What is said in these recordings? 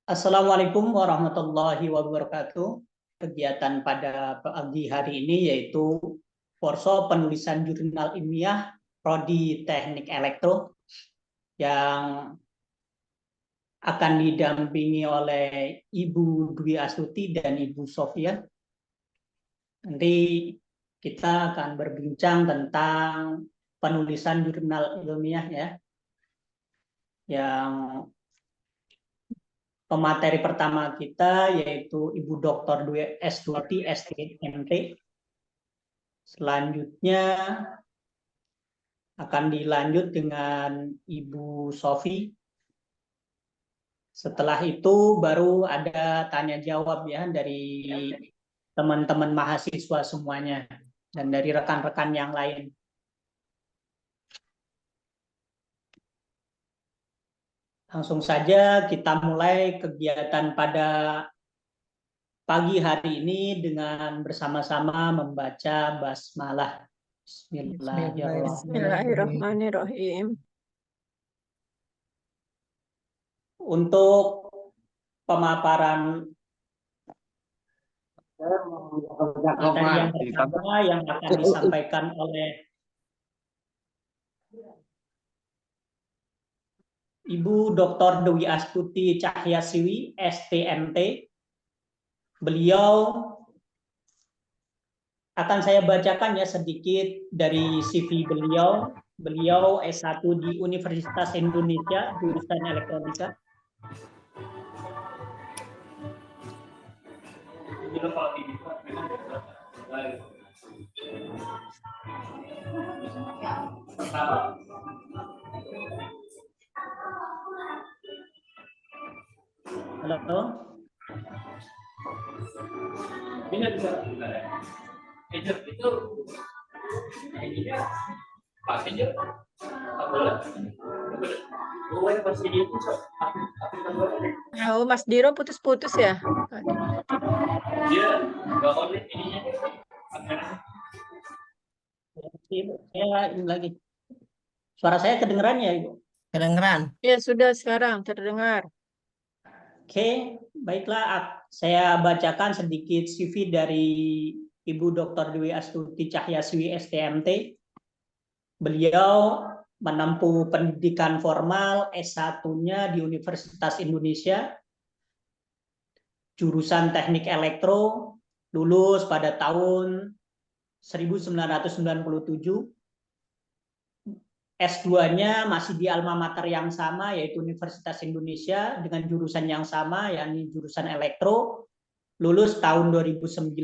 Assalamualaikum warahmatullahi wabarakatuh. Kegiatan pada pagi hari ini yaitu workshop penulisan jurnal ilmiah Prodi Teknik Elektro yang akan didampingi oleh Ibu Dwi Astuti dan Ibu Sofia. Nanti kita akan berbincang tentang penulisan jurnal ilmiah ya, yang pemateri pertama kita yaitu Ibu Dr. Dwi Astuti STMT. Selanjutnya akan dilanjut dengan Ibu Sofi. Setelah itu baru ada tanya jawab ya dari teman-teman mahasiswa semuanya dan dari rekan-rekan yang lain. Langsung saja kita mulai kegiatan pada pagi hari ini dengan bersama-sama membaca basmalah. Bismillahirrahmanirrahim. Untuk pemaparan materi yang pertama yang akan disampaikan oleh Ibu Dr. Dwi Astuti Cahyasiwi, STMT. Beliau akan saya bacakan ya sedikit dari CV beliau. Beliau S1 di Universitas Indonesia, jurusan elektronika. Halo. Ini bisa itu Oh, Mas Diro putus-putus ya? Saya ini lagi. Suara saya kedengeran ya, Ibu? Kedengeran. Ya, sudah sekarang terdengar. Oke, baiklah. Saya bacakan sedikit CV dari Ibu Dr. Dwi Astuti Cahyasiwi, STMT. Beliau menempuh pendidikan formal S1-nya di Universitas Indonesia, jurusan Teknik Elektro, lulus pada tahun 1997. S2-nya masih di alma mater yang sama, yaitu Universitas Indonesia, dengan jurusan yang sama, yakni jurusan elektro, lulus tahun 2009,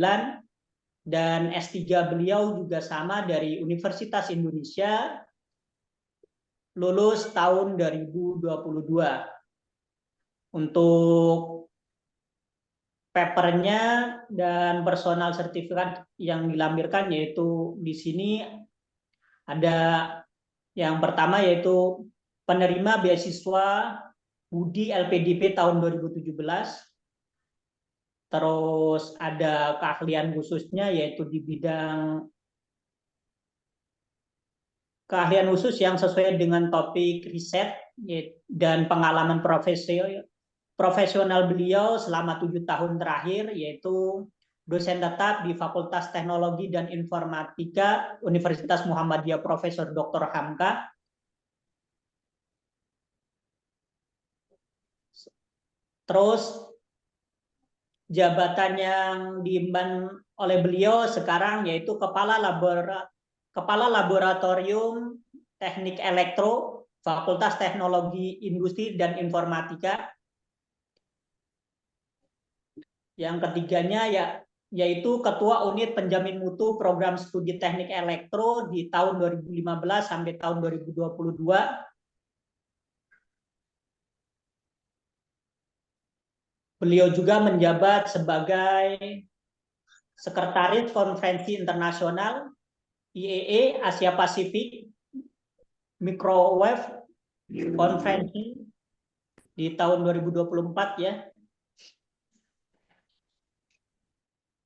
dan S3 beliau juga sama dari Universitas Indonesia, lulus tahun 2022. Untuk papernya dan personal sertifikat yang dilampirkan yaitu di sini ada yang pertama yaitu penerima beasiswa Budi LPDP tahun 2017. Terus ada keahlian khususnya yaitu di bidang keahlian khusus yang sesuai dengan topik riset dan pengalaman profesional beliau selama 7 tahun terakhir yaitu dosen tetap di Fakultas Teknologi dan Informatika Universitas Muhammadiyah Profesor Dr. Hamka. Terus jabatan yang diemban oleh beliau sekarang yaitu Kepala Laboratorium Teknik Elektro Fakultas Teknologi Industri dan Informatika. Yang ketiganya yaitu Ketua Unit Penjamin Mutu Program Studi Teknik Elektro di tahun 2015 sampai tahun 2022. Beliau juga menjabat sebagai Sekretaris Konferensi Internasional IEE Asia Pasifik Microwave Konferensi di tahun 2024 ya.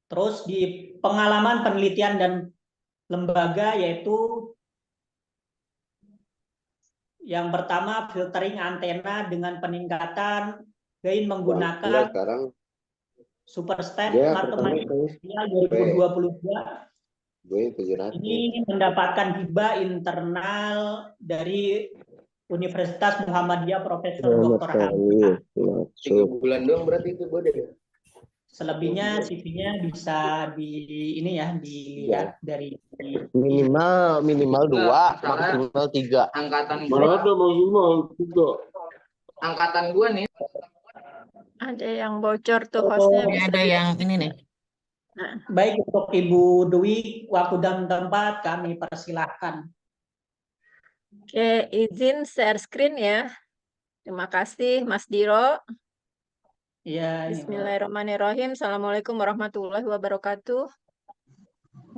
Terus di pengalaman penelitian dan lembaga yaitu yang pertama filtering antena dengan peningkatan Gain Enggak, menggunakan sekarang Super Step dia pertama Mathematics saya 2022 gue Fujinati. ini mendapatkan hibah internal dari Universitas Muhammadiyah Profesor Selamat Dr. sekali. Hamka. 3 bulan doang berarti itu gue deh. Selebihnya CV-nya bisa dilihat dari Minimal 2, maksimal 3. Angkatan Mana gua, ada maksimal 3. angkatan gua nih. Ada yang bocor tuh hostnya Ini bisa ada yang ini nih. Nah, baik untuk Ibu Dwi, waktu dan tempat kami persilahkan. oke, izin share screen ya. Terima kasih Mas Diro. Ya, Bismillahirrahmanirrahim. Assalamualaikum warahmatullahi wabarakatuh.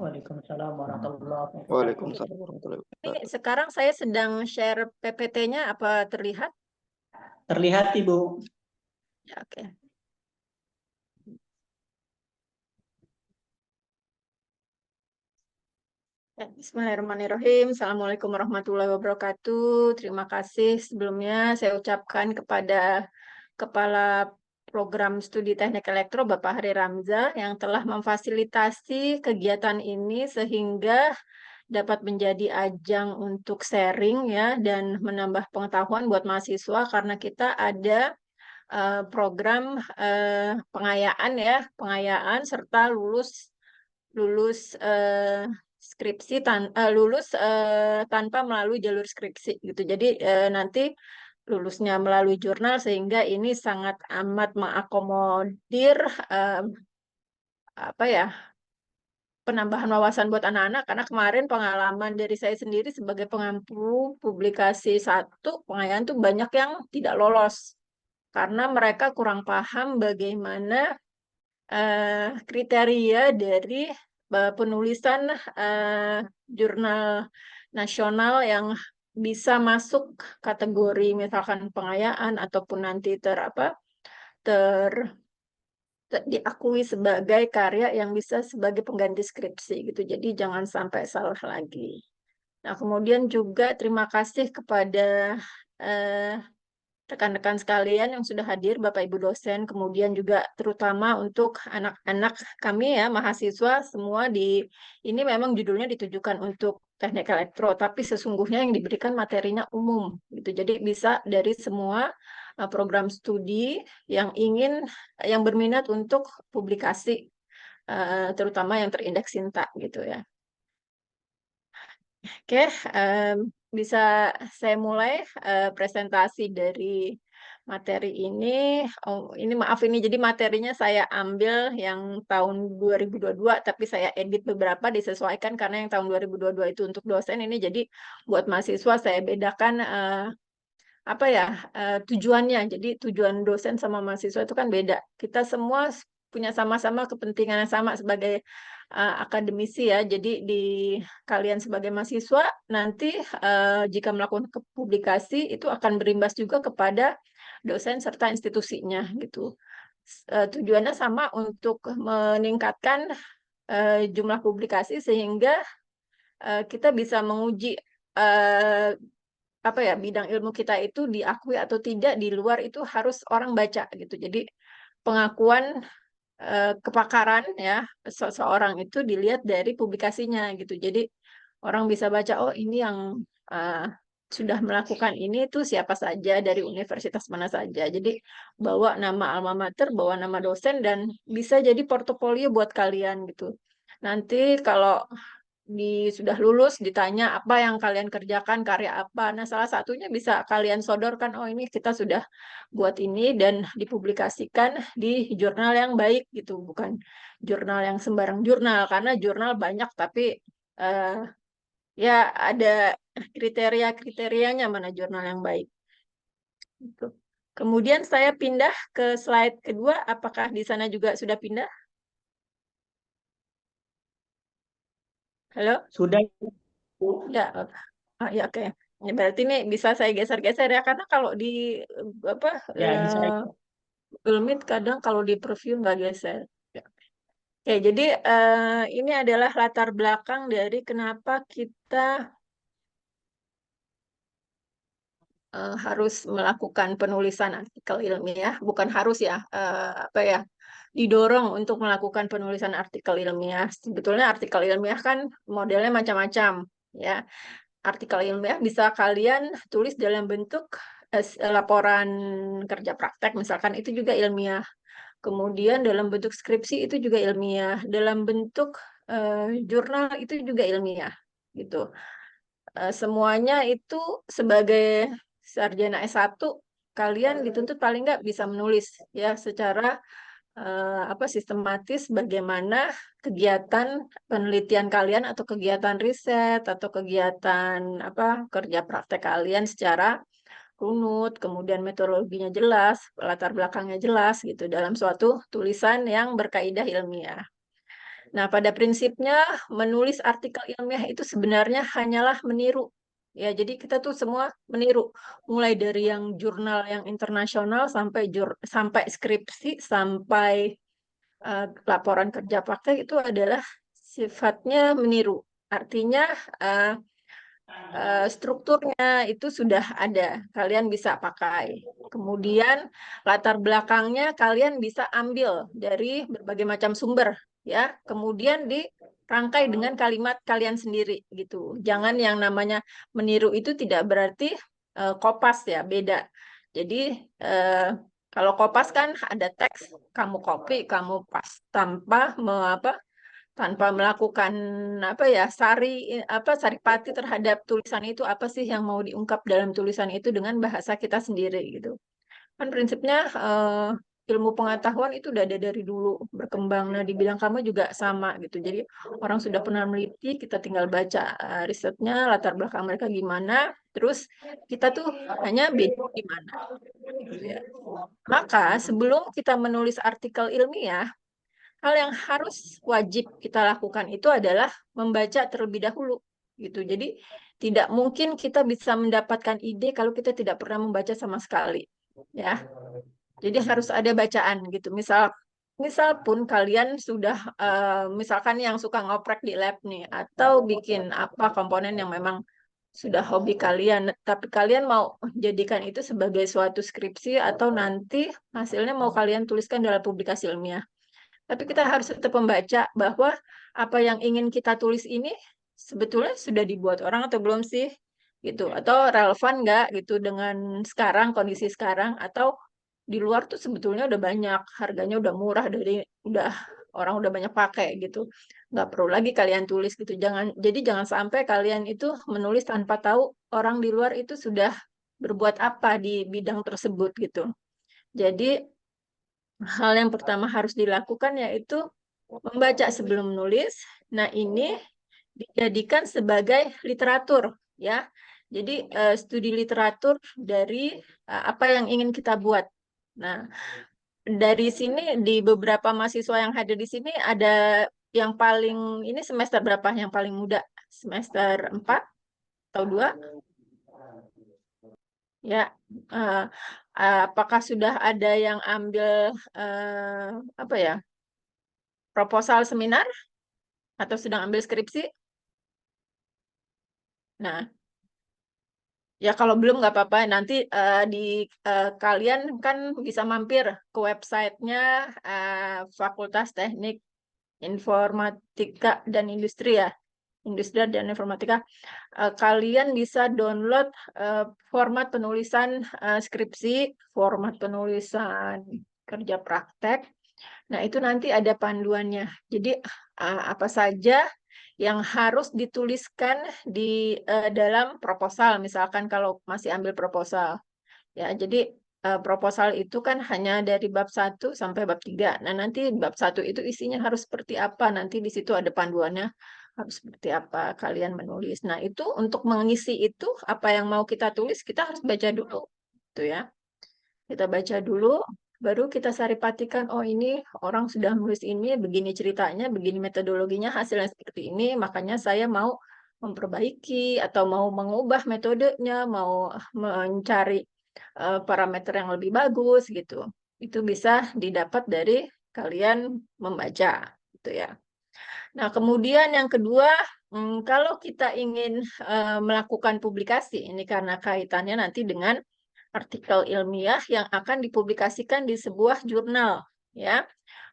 Waalaikumsalam warahmatullahi wabarakatuh. Waalaikumsalam warahmatullahi Ini wabarakatuh. sekarang saya sedang share PPT-nya, apa terlihat? Terlihat Ibu. Ya, oke. Ya, Bismillahirrahmanirrahim. Assalamualaikum warahmatullahi wabarakatuh. Terima kasih sebelumnya saya ucapkan kepada Kepala Program Studi Teknik Elektro Bapak Hari Ramza yang telah memfasilitasi kegiatan ini sehingga dapat menjadi ajang untuk sharing ya dan menambah pengetahuan buat mahasiswa karena kita ada program pengayaan ya, pengayaan serta lulus skripsi lulus tanpa melalui jalur skripsi gitu. Jadi nanti lulusnya melalui jurnal sehingga ini sangat amat mengakomodir apa ya penambahan wawasan buat anak-anak karena kemarin pengalaman dari saya sendiri sebagai pengampu publikasi satu pengayaan tuh banyak yang tidak lolos karena mereka kurang paham bagaimana kriteria dari penulisan jurnal nasional yang bisa masuk kategori misalkan pengayaan ataupun nanti diakui sebagai karya yang bisa sebagai pengganti skripsi gitu. Jadi jangan sampai salah lagi. Nah, kemudian juga terima kasih kepada eh, rekan-rekan sekalian yang sudah hadir, Bapak Ibu dosen, kemudian juga terutama untuk anak-anak kami ya, mahasiswa semua ini memang judulnya ditujukan untuk teknik elektro, tapi sesungguhnya yang diberikan materinya umum gitu. Jadi bisa dari semua program studi yang berminat untuk publikasi terutama yang terindeks Sinta gitu ya. Oke, bisa saya mulai presentasi dari materi ini. Oh, ini maaf ini jadi materinya saya ambil yang tahun 2022 tapi saya edit beberapa disesuaikan karena yang tahun 2022 itu untuk dosen ini jadi buat mahasiswa saya bedakan apa ya tujuannya. Jadi tujuan dosen sama mahasiswa itu kan beda. Kita semua punya sama-sama kepentingan yang sama sebagai akademisi ya. Jadi di kalian sebagai mahasiswa nanti jika melakukan publikasi itu akan berimbas juga kepada dosen serta institusinya gitu. Tujuannya sama untuk meningkatkan jumlah publikasi sehingga kita bisa menguji apa ya bidang ilmu kita itu diakui atau tidak di luar itu harus orang baca gitu. Jadi pengakuan kepakaran ya seseorang itu dilihat dari publikasinya gitu. Jadi orang bisa baca oh ini yang sudah melakukan ini tuh siapa saja dari universitas mana saja. Jadi bawa nama alma mater, bawa nama dosen dan bisa jadi portofolio buat kalian gitu. Nanti kalau sudah lulus ditanya apa yang kalian kerjakan karya apa. Nah, salah satunya bisa kalian sodorkan oh ini kita sudah buat ini dan dipublikasikan di jurnal yang baik gitu, bukan jurnal yang sembarang jurnal karena jurnal banyak tapi eh, ya ada kriteria-kriterianya mana jurnal yang baik. Gitu. Kemudian saya pindah ke slide kedua, apakah di sana juga sudah pindah? Halo? Sudah Ya, ya oke. Ya, berarti ini bisa saya geser-geser ya karena kalau di apa ya bisa. Google Meet kadang kalau di preview nggak geser. Ya. Oke, jadi ini adalah latar belakang dari kenapa kita harus melakukan penulisan artikel ilmiah, bukan harus ya, didorong untuk melakukan penulisan artikel ilmiah. Sebetulnya artikel ilmiah kan modelnya macam-macam, ya. Artikel ilmiah bisa kalian tulis dalam bentuk laporan kerja praktek, misalkan, itu juga ilmiah. Kemudian dalam bentuk skripsi itu juga ilmiah, dalam bentuk jurnal itu juga ilmiah, gitu. Semuanya itu sebagai sarjana S1 kalian dituntut paling nggak bisa menulis ya secara sistematis bagaimana kegiatan penelitian kalian atau kegiatan riset atau kegiatan kerja praktek kalian secara runut, kemudian metodologinya jelas, latar belakangnya jelas gitu dalam suatu tulisan yang berkaidah ilmiah. Nah, pada prinsipnya menulis artikel ilmiah itu sebenarnya hanyalah meniru. Ya, jadi kita tuh semua meniru, mulai dari yang jurnal yang internasional sampai skripsi sampai laporan kerja praktek itu adalah sifatnya meniru. Artinya strukturnya itu sudah ada, kalian bisa pakai. Kemudian latar belakangnya kalian bisa ambil dari berbagai macam sumber, ya. Kemudian dirangkai dengan kalimat kalian sendiri gitu. Jangan yang namanya meniru itu tidak berarti kopas ya, beda. Jadi kalau kopas kan ada teks, kamu copy, kamu pas tanpa melakukan saripati terhadap tulisan itu, apa sih yang mau diungkap dalam tulisan itu dengan bahasa kita sendiri gitu. Kan prinsipnya ilmu pengetahuan itu udah ada dari dulu berkembang. Nah, di bidang kamu juga sama gitu. Jadi orang sudah pernah meneliti, kita tinggal baca risetnya, latar belakang mereka gimana, terus kita tuh hanya beda gimana. Gitu ya. Maka sebelum kita menulis artikel ilmiah, hal yang harus wajib kita lakukan itu adalah membaca terlebih dahulu gitu. Jadi tidak mungkin kita bisa mendapatkan ide kalau kita tidak pernah membaca sama sekali, ya. Jadi harus ada bacaan gitu. Misal pun kalian sudah misalkan yang suka ngoprek di lab nih atau bikin komponen yang memang sudah hobi kalian, tapi kalian mau jadikan itu sebagai suatu skripsi atau nanti hasilnya mau kalian tuliskan dalam publikasi ilmiah. Tapi kita harus tetap membaca bahwa apa yang ingin kita tulis ini sebetulnya sudah dibuat orang atau belum sih, gitu. Atau relevan nggak gitu dengan sekarang, kondisi sekarang, atau di luar tuh sebetulnya udah banyak, harganya udah murah, orang udah banyak pakai gitu. Nggak perlu lagi kalian tulis gitu. Jadi jangan sampai kalian itu menulis tanpa tahu orang di luar itu sudah berbuat apa di bidang tersebut gitu. Jadi hal yang pertama harus dilakukan yaitu membaca sebelum menulis. Nah, ini dijadikan sebagai literatur, ya. Jadi studi literatur dari apa yang ingin kita buat. Nah, dari sini di beberapa mahasiswa yang hadir di sini ada yang paling ini semester berapa? Yang paling muda? Semester 4 atau 2? Ya, apakah sudah ada yang ambil proposal seminar atau sedang ambil skripsi? Nah, ya kalau belum nggak apa-apa. Nanti kalian kan bisa mampir ke websitenya Fakultas Teknik Informatika dan Industri ya. Industri dan Informatika, kalian bisa download format penulisan skripsi, format penulisan kerja praktek. Nah, itu nanti ada panduannya. Jadi, apa saja yang harus dituliskan di dalam proposal, misalkan kalau masih ambil proposal. Ya, jadi proposal itu kan hanya dari bab 1 sampai bab 3. Nah, nanti bab 1 itu isinya harus seperti apa. Nanti di situ ada panduannya harus seperti apa kalian menulis. Nah, itu untuk mengisi itu apa yang mau kita tulis, kita harus baca dulu. Gitu ya. Kita baca dulu, baru kita saripatikan, oh ini orang sudah menulis ini, begini ceritanya, begini metodologinya, hasilnya seperti ini, makanya saya mau memperbaiki atau mau mengubah metodenya, mau mencari parameter yang lebih bagus gitu. Itu bisa didapat dari kalian membaca gitu ya. Nah, kemudian yang kedua, Kalau kita ingin melakukan publikasi, ini karena kaitannya nanti dengan artikel ilmiah yang akan dipublikasikan di sebuah jurnal, ya.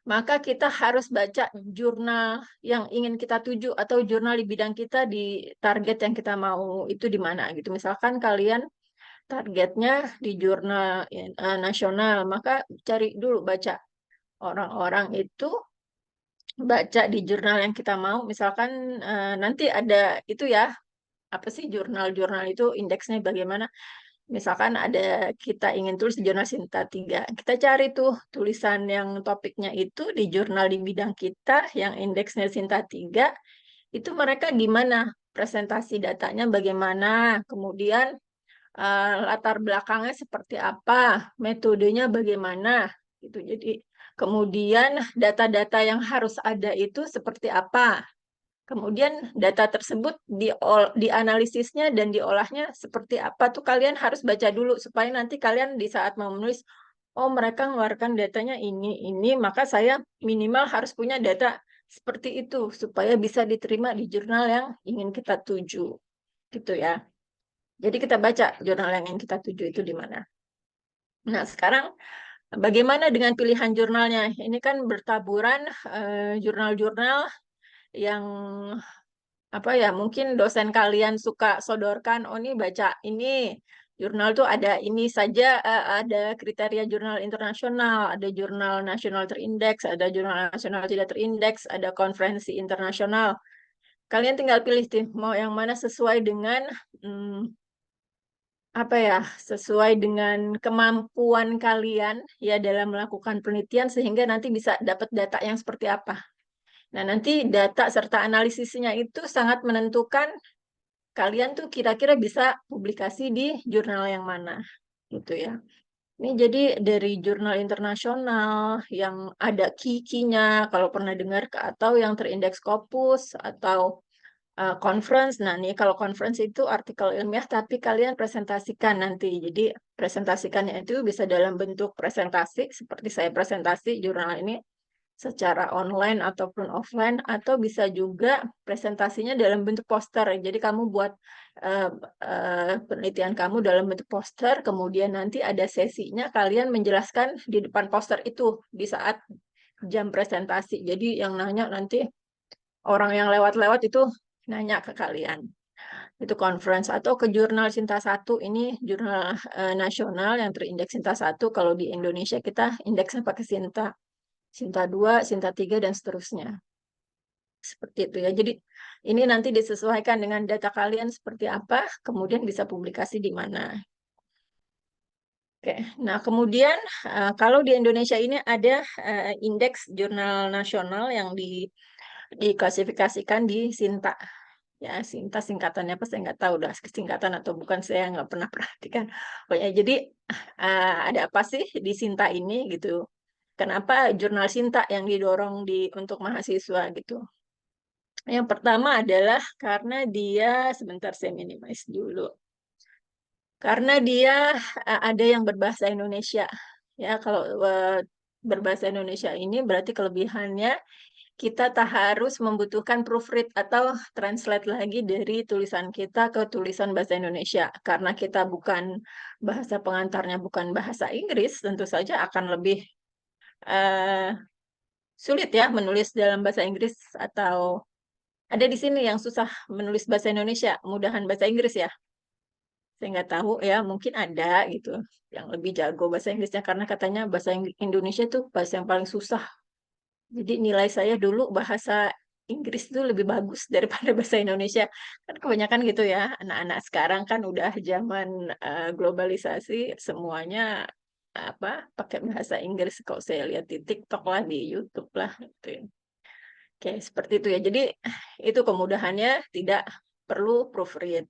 Maka kita harus baca jurnal yang ingin kita tuju atau jurnal di bidang kita di target yang kita mau itu di mana gitu. Misalkan kalian targetnya di jurnal nasional, maka cari dulu baca orang-orang itu baca di jurnal yang kita mau. Misalkan nanti ada itu ya, apa sih jurnal-jurnal itu indeksnya bagaimana. Misalkan ada kita ingin tulis di jurnal Sinta 3. Kita cari tuh tulisan yang topiknya itu di jurnal di bidang kita yang indeksnya Sinta 3. Itu mereka gimana? Presentasi datanya bagaimana? Kemudian latar belakangnya seperti apa? Metodenya bagaimana? Gitu. Jadi kemudian data-data yang harus ada itu seperti apa? Kemudian data tersebut dianalisisnya dan diolahnya seperti apa tuh kalian harus baca dulu supaya nanti kalian di saat mau menulis, oh mereka mengeluarkan datanya ini, maka saya minimal harus punya data seperti itu supaya bisa diterima di jurnal yang ingin kita tuju, gitu ya. Jadi kita baca jurnal yang ingin kita tuju itu di mana. Nah sekarang bagaimana dengan pilihan jurnalnya? Ini kan bertaburan jurnal-jurnal yang apa ya mungkin dosen kalian suka sodorkan, oh ini baca ini jurnal tuh ada ini saja, ada kriteria jurnal internasional, ada jurnal nasional terindeks, ada jurnal nasional tidak terindeks, ada konferensi internasional. Kalian tinggal pilih tuh mau yang mana sesuai dengan apa ya, sesuai dengan kemampuan kalian ya dalam melakukan penelitian sehingga nanti bisa dapat data yang seperti apa. Nah, nanti data serta analisisnya itu sangat menentukan kalian tuh kira-kira bisa publikasi di jurnal yang mana, gitu ya. Ini jadi dari jurnal internasional yang ada key-nya, kalau pernah dengar, atau yang terindeks Scopus, atau conference. Nah, nih kalau conference itu artikel ilmiah, tapi kalian presentasikan nanti. Jadi presentasikannya itu bisa dalam bentuk presentasi, seperti saya presentasi jurnal ini, secara online ataupun offline, atau bisa juga presentasinya dalam bentuk poster. Jadi kamu buat penelitian kamu dalam bentuk poster, kemudian nanti ada sesinya kalian menjelaskan di depan poster itu di saat jam presentasi. Jadi yang nanya nanti orang yang lewat-lewat itu nanya ke kalian. Itu conference. Atau ke jurnal Sinta 1, ini jurnal nasional yang terindeks Sinta 1. Kalau di Indonesia kita indeksnya pakai Sinta. Sinta 2, Sinta 3, dan seterusnya. Seperti itu ya. Jadi ini nanti disesuaikan dengan data kalian seperti apa, kemudian bisa publikasi di mana. Oke, nah kemudian kalau di Indonesia ini ada indeks jurnal nasional yang diklasifikasikan di Sinta. Ya, Sinta singkatannya apa saya nggak tahu, udah singkatan atau bukan saya nggak pernah perhatikan. Pokoknya jadi ada apa sih di Sinta ini gitu. Kenapa jurnal Sinta yang didorong untuk mahasiswa gitu? Yang pertama adalah karena dia, sebentar saya minimize dulu. Karena dia ada yang berbahasa Indonesia. Ya, kalau berbahasa Indonesia ini berarti kelebihannya kita tak harus membutuhkan proofread atau translate lagi dari tulisan kita ke tulisan bahasa Indonesia. Karena kita bukan bahasa pengantarnya, bukan bahasa Inggris, tentu saja akan lebih sulit ya menulis dalam bahasa Inggris, atau ada di sini yang susah menulis bahasa Indonesia, mudahan bahasa Inggris ya. Saya nggak tahu ya, mungkin ada gitu yang lebih jago bahasa Inggrisnya karena katanya bahasa Indonesia itu bahasa yang paling susah. Jadi nilai saya dulu bahasa Inggris itu lebih bagus daripada bahasa Indonesia. Kan kebanyakan gitu ya, anak-anak sekarang kan udah zaman globalisasi, semuanya apa pakai bahasa Inggris. Kalau saya lihat di TikTok lah, di YouTube lah gitu ya. Oke, seperti itu ya. Jadi itu kemudahannya, tidak perlu proofread,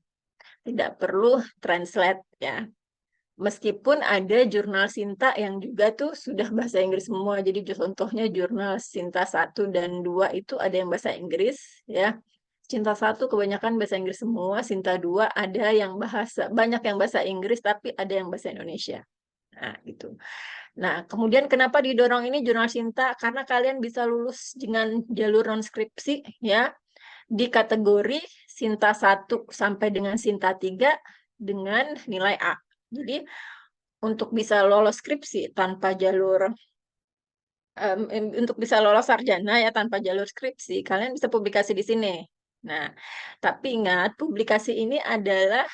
tidak perlu translate ya. Meskipun ada jurnal Sinta yang juga tuh sudah bahasa Inggris semua. Jadi contohnya jurnal Sinta 1 dan 2 itu ada yang bahasa Inggris ya. Sinta 1 kebanyakan bahasa Inggris semua, Sinta 2 ada yang banyak yang bahasa Inggris tapi ada yang bahasa Indonesia. Nah, gitu. Nah, kemudian kenapa didorong ini jurnal Sinta? Karena kalian bisa lulus dengan jalur non skripsi ya. di kategori Sinta 1 sampai dengan Sinta 3 dengan nilai A. Jadi untuk bisa lolos skripsi tanpa jalur untuk bisa lolos sarjana ya tanpa jalur skripsi, kalian bisa publikasi di sini. Nah, tapi ingat publikasi ini adalah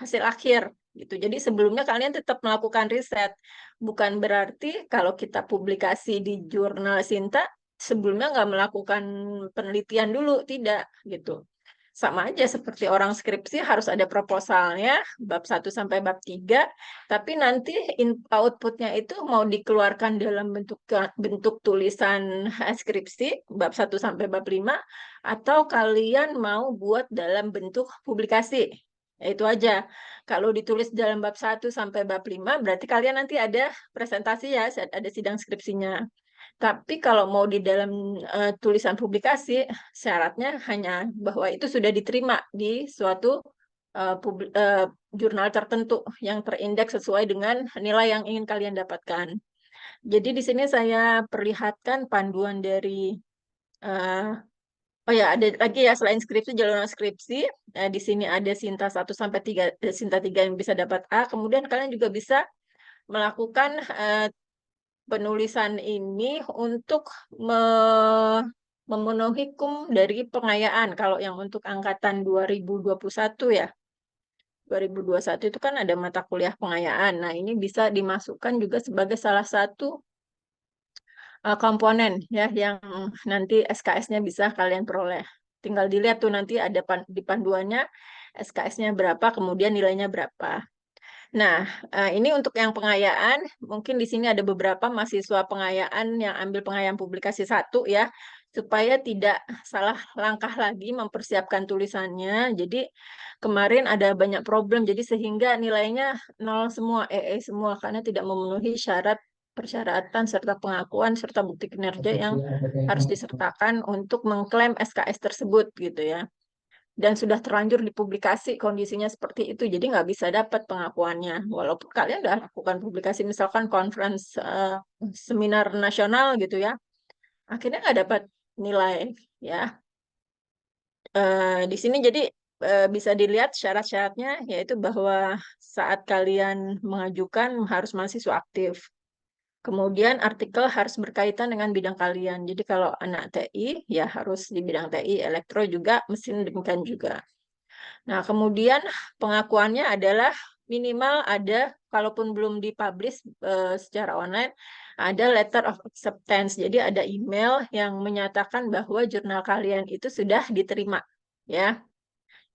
hasil akhir gitu. Jadi sebelumnya kalian tetap melakukan riset. Bukan berarti kalau kita publikasi di jurnal Sinta sebelumnya nggak melakukan penelitian dulu, tidak gitu. Sama aja seperti orang skripsi harus ada proposalnya bab 1 sampai bab 3, tapi nanti outputnya itu mau dikeluarkan dalam bentuk tulisan skripsi bab 1 sampai bab 5 atau kalian mau buat dalam bentuk publikasi. Ya, itu aja. Kalau ditulis dalam bab 1 sampai bab 5 berarti kalian nanti ada presentasi ya, ada sidang skripsinya. Tapi kalau mau di dalam tulisan publikasi, syaratnya hanya bahwa itu sudah diterima di suatu jurnal tertentu yang terindeks sesuai dengan nilai yang ingin kalian dapatkan. Jadi di sini saya perlihatkan panduan dari oh ya, ada lagi ya selain skripsi, jalur skripsi. Di sini ada Sinta 1 sampai 3, Sinta 3 yang bisa dapat A. Kemudian kalian juga bisa melakukan penulisan ini untuk memenuhi dari pengayaan. Kalau yang untuk angkatan 2021 ya, 2021 itu kan ada mata kuliah pengayaan. Nah, ini bisa dimasukkan juga sebagai salah satu komponen ya yang nanti SKS-nya bisa kalian peroleh. Tinggal dilihat tuh nanti ada di panduannya SKS-nya berapa, kemudian nilainya berapa. Nah, ini untuk yang pengayaan, mungkin di sini ada beberapa mahasiswa pengayaan yang ambil pengayaan publikasi 1 ya, supaya tidak salah langkah lagi mempersiapkan tulisannya. Jadi kemarin ada banyak problem, jadi sehingga nilainya 0 semua, EE semua, karena tidak memenuhi persyaratan serta pengakuan serta bukti kinerja yang harus disertakan untuk mengklaim SKS tersebut gitu ya. Dan sudah terlanjur dipublikasi kondisinya seperti itu, jadi nggak bisa dapat pengakuannya. Walaupun kalian udah lakukan publikasi, misalkan conference seminar nasional gitu ya, akhirnya nggak dapat nilai ya. Di sini jadi bisa dilihat syarat-syaratnya, yaitu bahwa saat kalian mengajukan harus mahasiswa aktif. Kemudian artikel harus berkaitan dengan bidang kalian. Jadi kalau anak TI, ya harus di bidang TI, elektro juga, mesin demikian juga. Nah, kemudian pengakuannya adalah minimal ada, kalaupun belum dipublish secara online, ada letter of acceptance. Jadi ada email yang menyatakan bahwa jurnal kalian itu sudah diterima. Ya,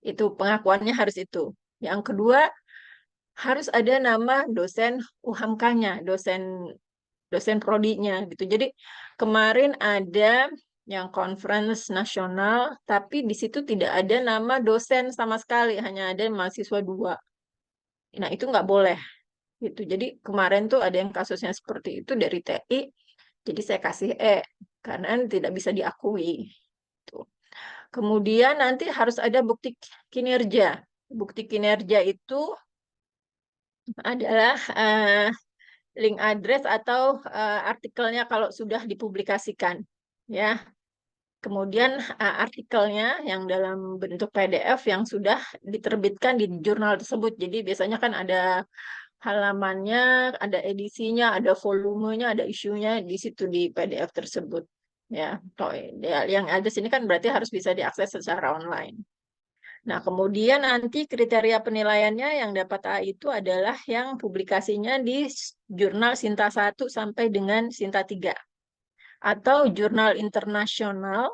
itu pengakuannya harus itu. Yang kedua, harus ada nama dosen UHAMKA-nya, dosen prodinya gitu. Jadi kemarin ada yang conference nasional, tapi di situ tidak ada nama dosen sama sekali, hanya ada mahasiswa 2. Nah, itu nggak boleh gitu. Jadi kemarin tuh ada yang kasusnya seperti itu dari TI, jadi saya kasih E karena tidak bisa diakui. Tuh. Kemudian nanti harus ada bukti kinerja. Bukti kinerja itu adalah link address atau artikelnya kalau sudah dipublikasikan ya. Kemudian artikelnya yang dalam bentuk PDF yang sudah diterbitkan di jurnal tersebut. Jadi biasanya kan ada halamannya, ada edisinya, ada volumenya, ada isunya di situ di PDF tersebut. Ya, yang ada sini kan berarti harus bisa diakses secara online. Nah, kemudian nanti kriteria penilaiannya yang dapat A itu adalah yang publikasinya di jurnal Sinta 1 sampai dengan Sinta 3. Atau jurnal internasional,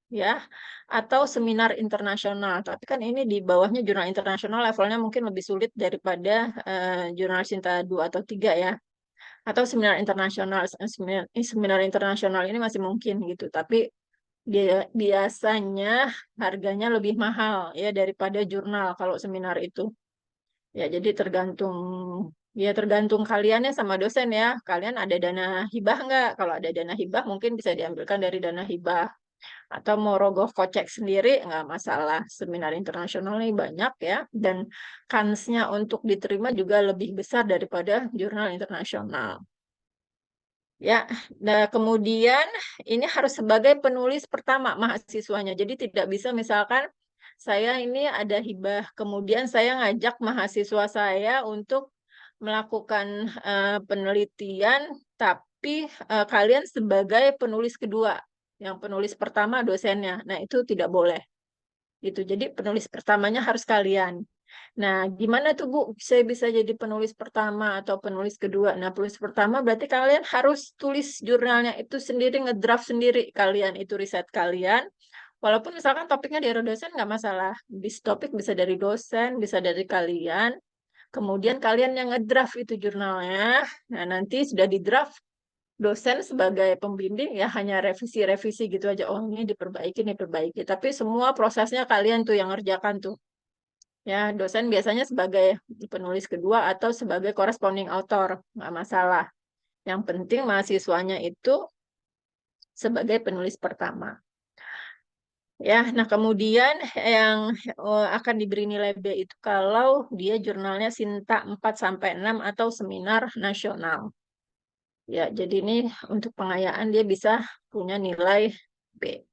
ya, atau seminar internasional. Tapi kan ini di bawahnya jurnal internasional levelnya mungkin lebih sulit daripada jurnal Sinta 2 atau 3 ya. Atau seminar internasional. Seminar internasional ini masih mungkin gitu, tapi biasanya harganya lebih mahal ya daripada jurnal kalau seminar itu. Ya, jadi tergantung kaliannya sama dosen ya. Kalian ada dana hibah nggak? Kalau ada dana hibah mungkin bisa diambilkan dari dana hibah. Atau mau rogoh kocek sendiri nggak masalah. Seminar internasional ini banyak ya. Dan kansnya untuk diterima juga lebih besar daripada jurnal internasional. Ya, nah kemudian ini harus sebagai penulis pertama mahasiswanya. Jadi tidak bisa misalkan saya ini ada hibah, kemudian saya ngajak mahasiswa saya untuk melakukan penelitian, tapi kalian sebagai penulis kedua, yang penulis pertama dosennya. Nah, itu tidak boleh. Gitu. Jadi penulis pertamanya harus kalian. Nah, gimana tuh Bu? Saya bisa jadi penulis pertama atau penulis kedua. Nah, penulis pertama berarti kalian harus tulis jurnalnya itu sendiri, ngedraft sendiri kalian, itu riset kalian. Walaupun misalkan topiknya dari dosen nggak masalah. Bis topik bisa dari dosen, bisa dari kalian. Kemudian kalian yang ngedraft itu jurnalnya. Nah, nanti sudah di draft, dosen sebagai pembimbing ya hanya revisi-revisi gitu aja. Oh, ini diperbaiki. Tapi semua prosesnya kalian tuh yang ngerjakan tuh. Ya, dosen biasanya sebagai penulis kedua atau sebagai corresponding author, nggak masalah. Yang penting mahasiswanya itu sebagai penulis pertama. Ya, nah kemudian yang akan diberi nilai B itu kalau dia jurnalnya Sinta 4-6 atau seminar nasional. Ya, jadi ini untuk pengayaan dia bisa punya nilai B.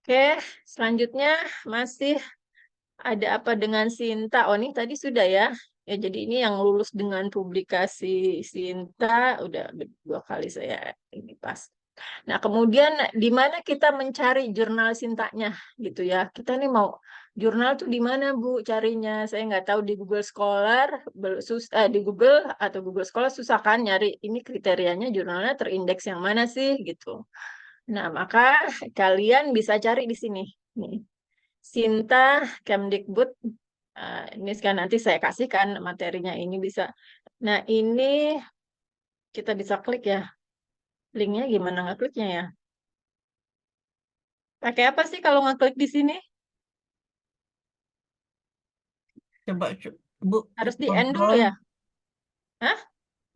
Oke, selanjutnya masih ada apa dengan Sinta? Oh, ini tadi sudah ya. Ya, jadi ini yang lulus dengan publikasi Sinta, udah 2 kali saya ini pas. Nah, kemudian di mana kita mencari jurnal Sintanya gitu ya. Kita nih mau jurnal tuh di mana Bu carinya? Saya nggak tahu di Google Scholar, di Google atau Google Scholar susah kan nyari ini kriterianya jurnalnya terindeks yang mana sih gitu. Nah, maka kalian bisa cari di sini. Nih. Sinta Kemdikbud. Ini sekarang nanti saya kasihkan materinya ini bisa. Nah, ini kita bisa klik ya. Linknya gimana ngekliknya ya? Pakai apa sih kalau ngeklik di sini? Coba Bu, Harus di end dulu kontrol, ya? Hah?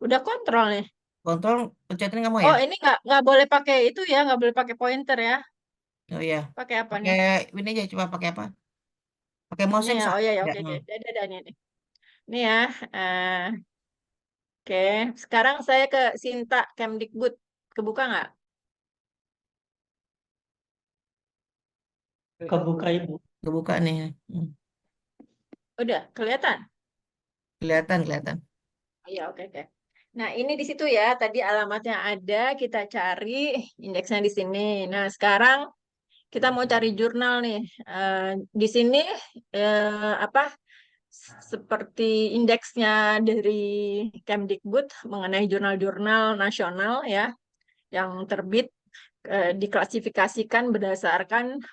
Udah kontrol nih. kontrol pencetin kamu ya? Oh, ini nggak boleh pakai itu ya, nggak boleh pakai pointer ya. Oh iya, Pakai apa pakai nih? ini aja, coba pakai apa? Pakai mouse Ini yang ya, oh sama. ya, ya, Ya, oke, oke. Ada nih. Ini ya. eh, oke, sekarang saya ke Sinta Kemdikbud. Kebuka nggak? Kebuka Ibu. kebuka nih. Udah, kelihatan? Kelihatan, kelihatan. Iya, oke, oke. Nah, ini di situ ya. Tadi alamatnya ada, kita cari indeksnya di sini. Nah, sekarang kita mau cari jurnal nih. Di sini apa seperti indeksnya dari Kemdikbud mengenai jurnal-jurnal nasional ya yang terbit diklasifikasikan berdasarkan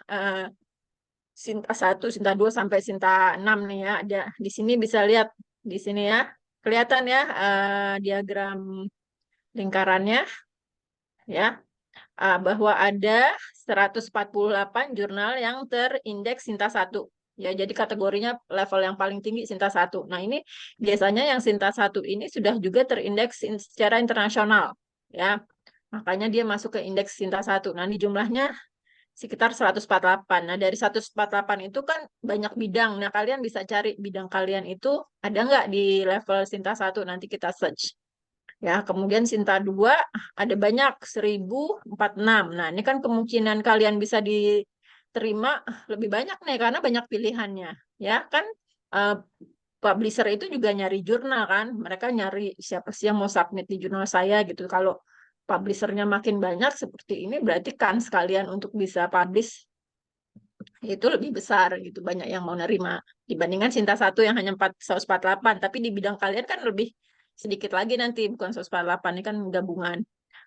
Sinta 1, Sinta 2 sampai Sinta 6 nih ya. Ada di sini bisa lihat di sini ya. Kelihatan ya diagram lingkarannya ya. Bahwa ada 148 jurnal yang terindeks Sinta 1. Ya, jadi kategorinya level yang paling tinggi Sinta 1. Nah, ini biasanya yang Sinta 1 ini sudah juga terindeks secara internasional. Ya, makanya dia masuk ke indeks Sinta 1. Nah, ini jumlahnya sekitar 148. Nah, dari 148 itu kan banyak bidang. Nah, kalian bisa cari bidang kalian itu ada nggak di level Sinta 1. Nanti kita search. Ya, kemudian Sinta 2 ada banyak 1046. Nah, ini kan kemungkinan kalian bisa diterima lebih banyak nih karena banyak pilihannya. Ya, kan eh, publisher itu juga nyari jurnal kan. Mereka nyari siapa sih yang mau submit di jurnal saya gitu. Kalau publishernya makin banyak seperti ini berarti kan sekalian untuk bisa publish itu lebih besar gitu. Banyak yang mau nerima dibandingkan Sinta 1 yang hanya 148. Tapi di bidang kalian kan lebih sedikit lagi nanti, bukan 148, ini kan gabungan.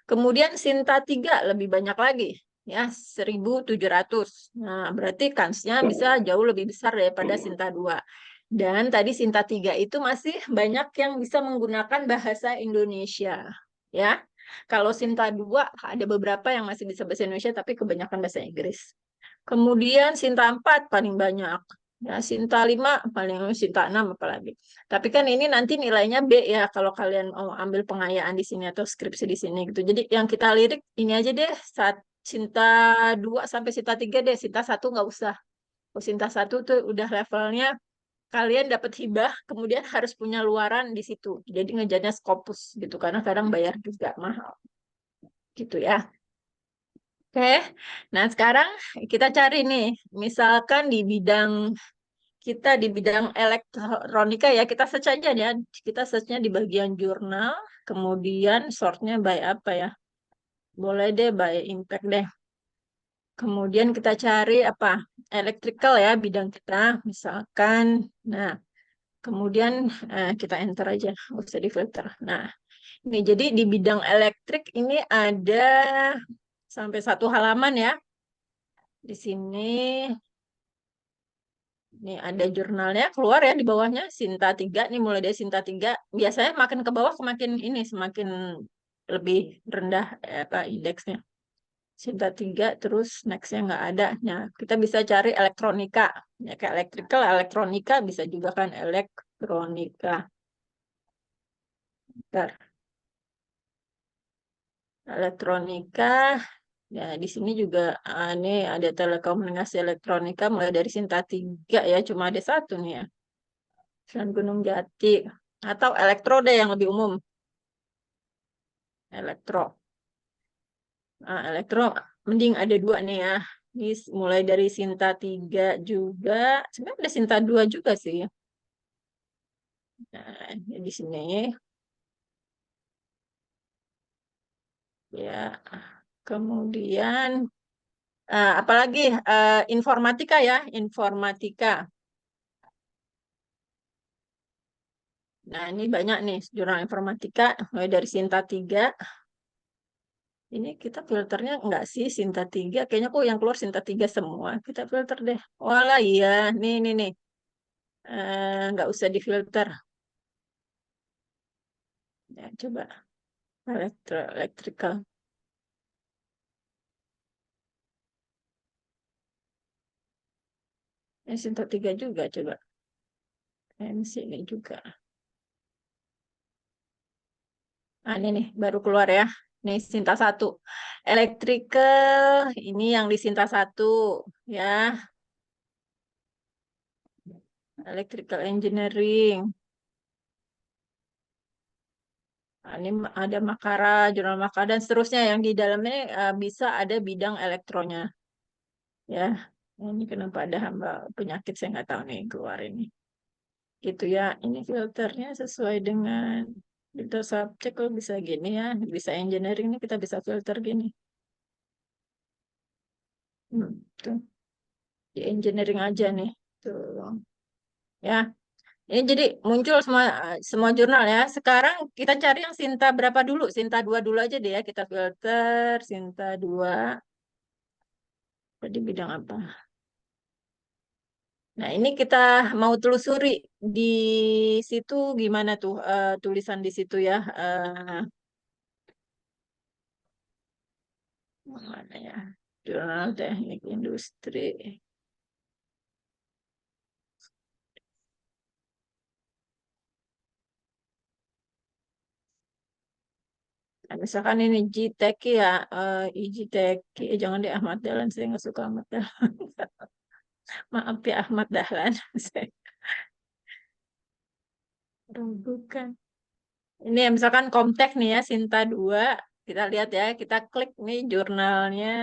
Kemudian Sinta 3 lebih banyak lagi, ya 1700. Nah, berarti kansnya bisa jauh lebih besar daripada Sinta 2. Dan tadi Sinta 3 itu masih banyak yang bisa menggunakan bahasa Indonesia, ya. Kalau Sinta 2 ada beberapa yang masih bisa bahasa Indonesia tapi kebanyakan bahasa Inggris. Kemudian Sinta 4 paling banyak. Ya, Sinta 5 paling Sinta 6 apalagi. Tapi kan ini nanti nilainya B ya kalau kalian ambil pengayaan di sini atau skripsi di sini gitu. Jadi yang kita lirik ini aja deh saat Sinta 2 sampai Sinta 3 deh. Sinta 1 nggak usah. Oh, Sinta 1 tuh udah levelnya kalian dapat hibah, kemudian harus punya luaran di situ. Jadi ngejarnya Scopus gitu, karena kadang bayar juga mahal. Gitu ya. Oke, nah sekarang kita cari nih, misalkan di bidang kita di bidang elektronika ya, kita search aja ya. Kita searchnya di bagian jurnal, kemudian sortnya by apa ya? Boleh deh by impact deh. Kemudian kita cari apa? Electrical ya, bidang kita. Misalkan, nah kemudian kita enter aja, nggak usah di filter. Nah, ini jadi di bidang elektrik ini ada sampai 1 halaman ya. Di sini ini ada jurnalnya keluar ya di bawahnya Sinta 3 nih, mulai dari Sinta 3. Biasanya makin ke bawah semakin ini semakin lebih rendah apa indeksnya. Sinta 3 terus nextnya nggak ada. Nah, kita bisa cari elektronika. Ya kayak electrical, elektronika bisa juga kan elektronika. Bentar. Elektronika. Ya, di sini juga ini ada telekomunikasi elektronika mulai dari Sinta 3 ya, cuma ada satu nih ya. Sunan Gunung Jati. Atau elektro deh yang lebih umum. Elektro. Nah, elektro mending ada 2 nih ya. Ini mulai dari Sinta 3 juga. Sebenarnya ada Sinta 2 juga sih. Nah, di sini ya. Kemudian apalagi informatika ya, informatika. Nah, ini banyak nih jurnal informatika mulai dari Sinta 3. Ini kita filternya enggak sih Sinta 3. Kayaknya kok yang keluar Sinta 3 semua. Kita filter deh. Walah iya, nih. Nggak usah difilter. Ya, coba electrical. Ini Sinta 3 juga coba. MC ini juga. Nah, ini nih baru keluar ya. Ini Sinta 1. Electrical ini yang di Sinta 1 ya. Electrical engineering. Nah, ini ada Makara, jurnal Makara dan seterusnya yang di dalamnya bisa ada bidang elektronya. Ya, ini kenapa ada hamba penyakit saya nggak tahu nih keluar ini. Gitu ya, ini filternya sesuai dengan filter subjek kalau bisa gini ya, bisa engineering ini kita bisa filter gini. Tuh. Di engineering aja nih. Tuh. Ya. Ini jadi muncul semua semua jurnal ya. Sekarang kita cari yang Sinta berapa dulu? Sinta 2 dulu aja deh ya. Kita filter Sinta 2. Tadi bidang apa? Nah, ini kita mau telusuri di situ gimana tuh tulisan di situ ya. Mana ya? Jurnal Teknik Industri. Nah, misalkan ini GTEK ya, IGTEK, jangan di Ahmad Dahlan, saya nggak suka Ahmad Dahlan. Maaf ya Ahmad Dahlan, saya bukan. Ini ya, misalkan Komtek nih ya, Sinta 2. Kita lihat ya, kita klik nih jurnalnya.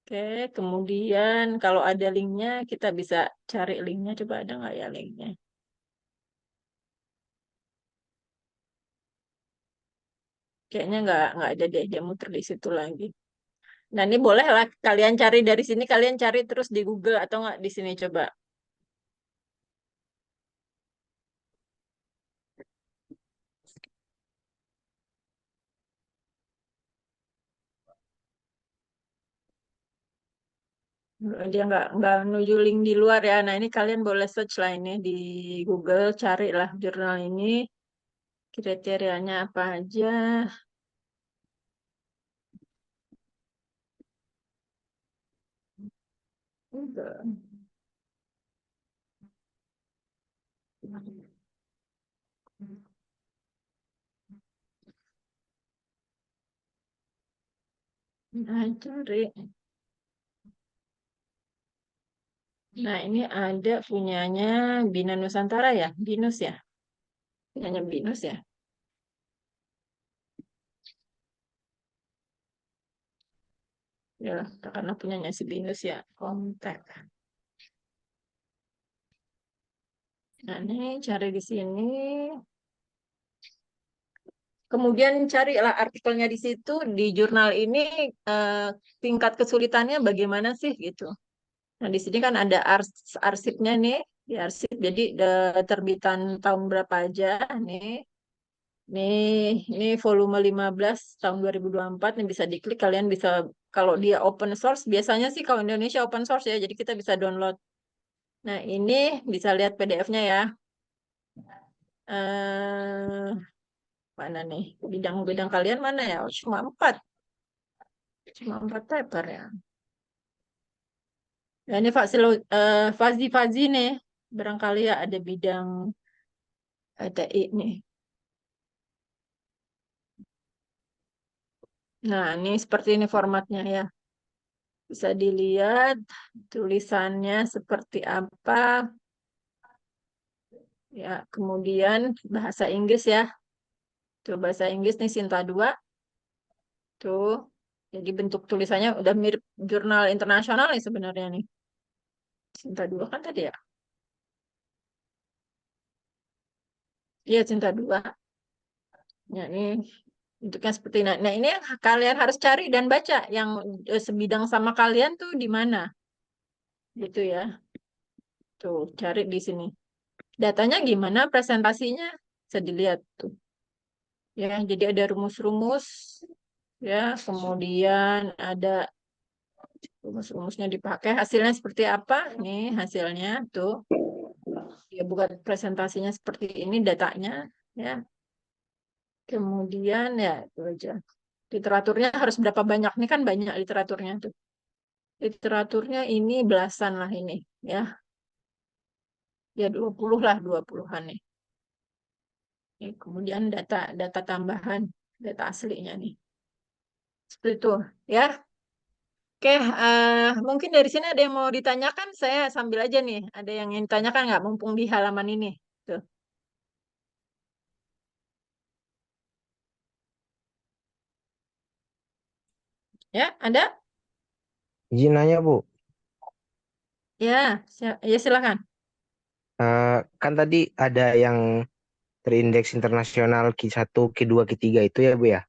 Oke, kemudian kalau ada linknya, kita bisa cari linknya. Coba ada nggak ya linknya? Kayaknya nggak ada deh, dia muter di situ lagi. Nah, ini boleh lah kalian cari dari sini, kalian cari terus di Google atau nggak di sini coba. Dia nggak menuju link di luar ya. Nah, ini kalian boleh search lah ini di Google, carilah jurnal ini, kriterianya apa aja. Udah. Nah, cari. Nah, ini ada punyanya Bina Nusantara ya, Binus ya, punyanya Binus ya. Ya, karena punyanya si Binus ya, kontak. Nah, ini cari di sini. Kemudian carilah artikelnya di situ, di jurnal ini tingkat kesulitannya bagaimana sih gitu. Nah, di sini kan ada arsipnya nih, di arsip. Jadi terbitan tahun berapa aja nih. Ini volume 15 tahun 2024 nih bisa diklik, kalian bisa, kalau dia open source, biasanya sih kalau Indonesia open source ya, jadi kita bisa download. Nah, ini bisa lihat PDF-nya ya. Eh, Mana nih? Bidang-bidang kalian mana ya? Oh, cuma 4. Cuma 4 paper ya. Ya, ini Fazi nih. Barangkali ya ada bidang TI nih. Nah, ini seperti ini formatnya ya. Bisa dilihat tulisannya seperti apa. Ya, kemudian bahasa Inggris ya. Tuh bahasa Inggris nih Sinta 2. Tuh. Jadi bentuk tulisannya udah mirip jurnal internasional nih sebenarnya nih. Sinta 2 kan tadi ya. Iya, Sinta 2. Ya, ini bentuknya seperti ini. Nah, ini yang kalian harus cari dan baca yang sebidang sama kalian tuh di mana. Gitu ya. Tuh, cari di sini. Datanya gimana, presentasinya bisa dilihat tuh. Ya, jadi ada rumus-rumus ya, kemudian ada rumus-rumusnya dipakai, hasilnya seperti apa? Nih, hasilnya tuh. Ya, bukan presentasinya seperti ini datanya ya. Kemudian ya itu aja. Literaturnya harus berapa banyak? Ini kan banyak literaturnya tuh. Literaturnya ini belasan lah ini ya. Ya 20 lah, 20-an nih. Kemudian data data tambahan, data aslinya nih. Seperti itu ya. Oke, mungkin dari sini ada yang mau ditanyakan, saya sambil aja nih. Ada yang ingin ditanyakan nggak, mumpung di halaman ini? Tuh. Ya, ada? Izin nanya Bu, Ya, ya silakan. kan tadi ada yang terindeks internasional Q1, Q2, Q3 itu ya Bu ya.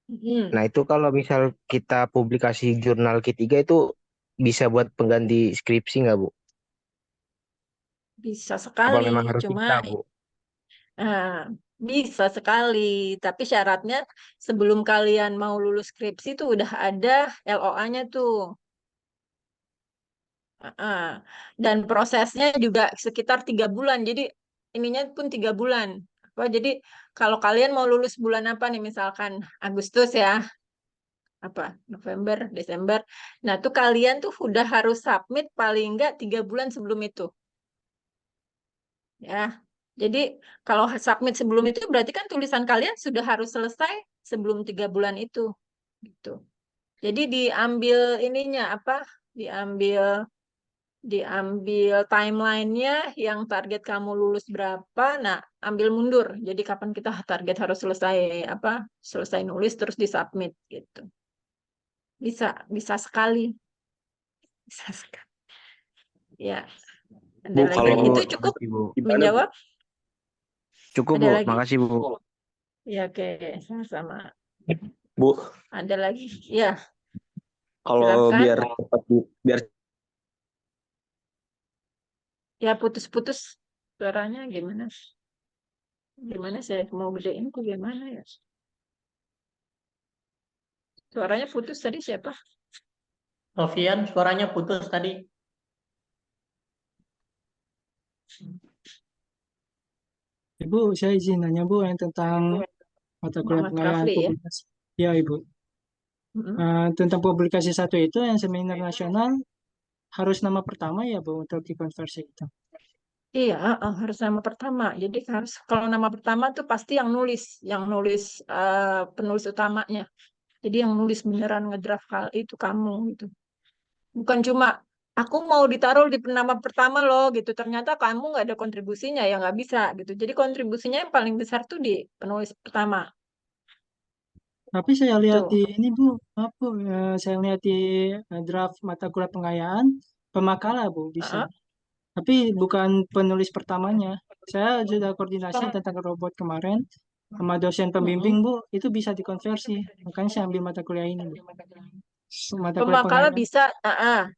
Hmm, Nah itu kalau misal kita publikasi jurnal Q3 itu bisa buat pengganti skripsi nggak Bu? bisa Apa sekali, memang harus cuma kita Bu? ah, bisa sekali. Tapi syaratnya sebelum kalian mau lulus skripsi tuh udah ada LOA-nya tuh. Ah, dan prosesnya juga sekitar 3 bulan. Jadi ininya pun 3 bulan. Apa, jadi kalau kalian mau lulus bulan apa nih, misalkan Agustus ya, apa November, Desember. Nah tuh kalian tuh udah harus submit paling enggak 3 bulan sebelum itu. Ya, jadi kalau submit sebelum itu berarti kan tulisan kalian sudah harus selesai sebelum 3 bulan itu. Gitu. Jadi diambil ininya apa? Diambil diambil timelinenya yang target kamu lulus berapa, nah ambil mundur. Jadi kapan kita target harus selesai apa? Selesai nulis terus disubmit gitu. Bisa, bisa sekali. Bisa sekali. Ya, ada Bu, lagi. kalau Itu cukup makasih, Bu. Gimana, Bu? menjawab? Cukup Ada Bu, lagi? makasih Bu. Ya, oke, sama-sama. Bu, Ada lagi? Ya, kalau silakan. biar cepat biar Ya, putus-putus suaranya gimana? Gimana saya mau gedein tuh gimana ya? Suaranya putus tadi siapa? Sofian, suaranya putus tadi. Ibu, saya izin nanya Bu yang tentang mata kuliah Muhammad pengelolaan Rafli ya. publikasi. Ya Ibu, Mm-mm. Tentang publikasi satu itu yang semi internasional harus nama pertama ya Bu untuk dikonversi itu. Iya, harus nama pertama. Jadi harus kalau nama pertama tuh pasti yang nulis penulis utamanya. Jadi yang nulis beneran ngedraft hal itu kamu gitu. Bukan cuma aku mau ditaruh di nama pertama loh gitu. Ternyata kamu nggak ada kontribusinya ya nggak bisa gitu. Jadi kontribusinya yang paling besar tuh di penulis pertama. Tapi saya lihat Tuh. di ini Bu, apa saya lihat di draft mata kuliah pengayaan pemakalah Bu bisa. Heeh. Tapi bukan penulis pertamanya. Saya sudah koordinasi Pem- tentang robot kemarin sama dosen pembimbing Mm-mm. Bu, itu bisa dikonversi. Makanya saya ambil mata kuliah ini Bu. Mata kuliah Pemakalah pengayaan. bisa,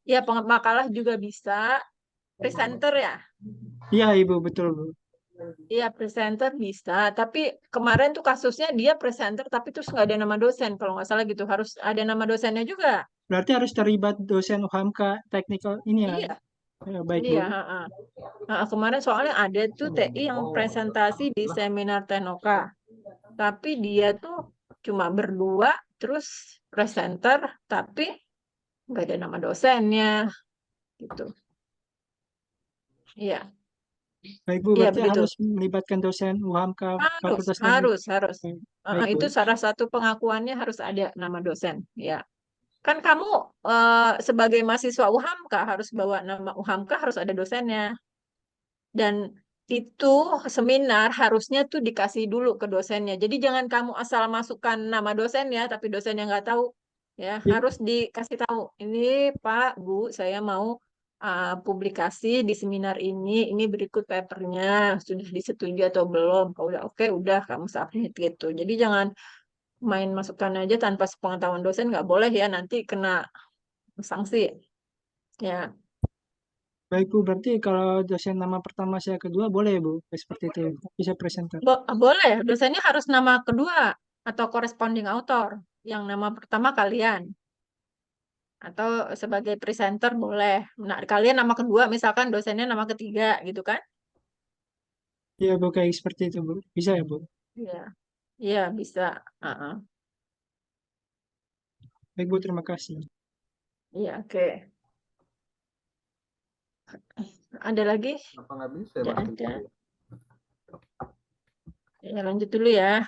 ya pemakalah juga bisa. Presenter ya, Iya Ibu, betul Bu. iya presenter bisa. Tapi kemarin tuh kasusnya dia presenter tapi terus nggak ada nama dosen kalau nggak salah gitu. Harus ada nama dosennya juga. Berarti harus terlibat dosen UHAMKA teknikal ini ya. Iya, Baik Bu. iya. Kemarin soalnya ada tuh TI yang presentasi di seminar Tenoka. Tapi dia tuh cuma berdua, terus presenter, tapi nggak ada nama dosennya gitu. Iya, Baik Bu, iya berarti begitu. harus melibatkan dosen UHAMKA Harus, Fakultas Teknik. harus, harus. Baik Bu. Itu salah satu pengakuannya harus ada nama dosen. Ya, kan kamu sebagai mahasiswa UHAMKA harus bawa nama UHAMKA, harus ada dosennya. Dan itu seminar harusnya tuh dikasih dulu ke dosennya. Jadi jangan kamu asal masukkan nama dosennya, tapi dosennya nggak tahu. Ya, Ya, harus dikasih tahu. Ini Pak, Bu, saya mau publikasi di seminar ini berikut papernya, sudah disetujui atau belum? Kalau udah oke, udah kamu submit gitu. Jadi jangan main masukkan aja tanpa sepengetahuan dosen, nggak boleh ya, nanti kena sanksi. Ya, baik Bu, berarti kalau dosen nama pertama saya kedua boleh ya Bu, seperti itu bisa presenter. Boleh, dosennya harus nama kedua atau corresponding author. Yang nama pertama kalian. Atau sebagai presenter boleh. Nah, kalian nama kedua, misalkan dosennya nama ketiga gitu kan? Iya Bu, kayak seperti itu Bu, bisa ya Bu. Iya, iya bisa. Uh-uh. Baik Bu, terima kasih. Iya, oke. Ada lagi? Apa nggak bisa ya, Tidak Mas? ada. Ya, lanjut dulu ya.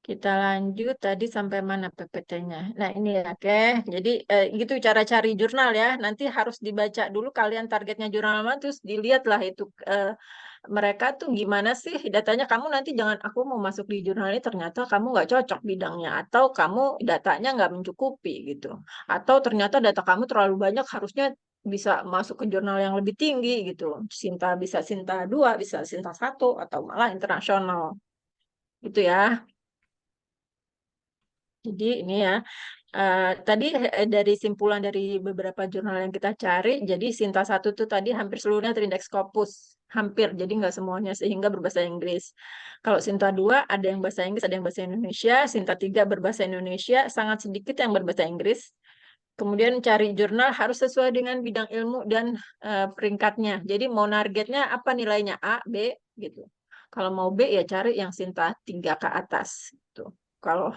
Kita lanjut tadi sampai mana PPT-nya. Nah, ini ya, oke. Jadi gitu cara cari jurnal ya. Nanti harus dibaca dulu kalian targetnya jurnal mana, terus dilihatlah itu mereka tuh gimana sih datanya. Kamu nanti jangan aku mau masuk di jurnal ini ternyata kamu nggak cocok bidangnya atau kamu datanya nggak mencukupi gitu. Atau ternyata data kamu terlalu banyak harusnya bisa masuk ke jurnal yang lebih tinggi gitu. Sinta bisa Sinta 2, bisa Sinta 1 atau malah internasional. Gitu ya. Jadi ini ya, tadi dari simpulan dari beberapa jurnal yang kita cari, jadi Sinta 1 tuh tadi hampir seluruhnya terindeks Scopus, hampir, jadi nggak semuanya sehingga berbahasa Inggris. Kalau Sinta 2 ada yang bahasa Inggris, ada yang bahasa Indonesia, Sinta 3 berbahasa Indonesia, sangat sedikit yang berbahasa Inggris. Kemudian cari jurnal harus sesuai dengan bidang ilmu dan peringkatnya. Jadi mau targetnya apa nilainya A, B gitu. Kalau mau B ya cari yang Sinta 3 ke atas gitu. Kalau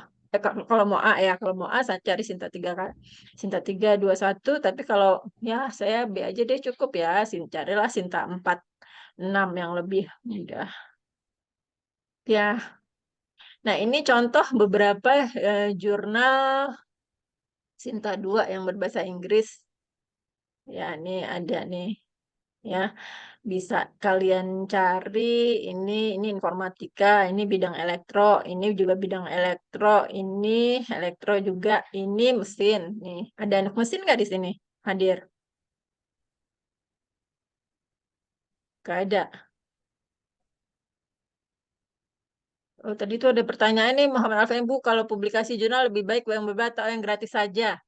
kalau mau A ya, kalau mau A saya cari Sinta 3 Sinta 3 2 1, tapi kalau ya saya B aja deh cukup ya. Carilah Sinta 4 6 yang lebih mudah. Ya. Nah, ini contoh beberapa jurnal Sinta 2 yang berbahasa Inggris. Ya, ini ada nih ya. Bisa kalian cari ini informatika, ini bidang elektro, ini juga bidang elektro, ini elektro juga, ini mesin. Nih, ada anak mesin nggak di sini hadir? Nggak ada. Oh, tadi tuh ada pertanyaan nih Muhammad Alfian, Bu, kalau publikasi jurnal lebih baik yang berbayar atau yang gratis saja?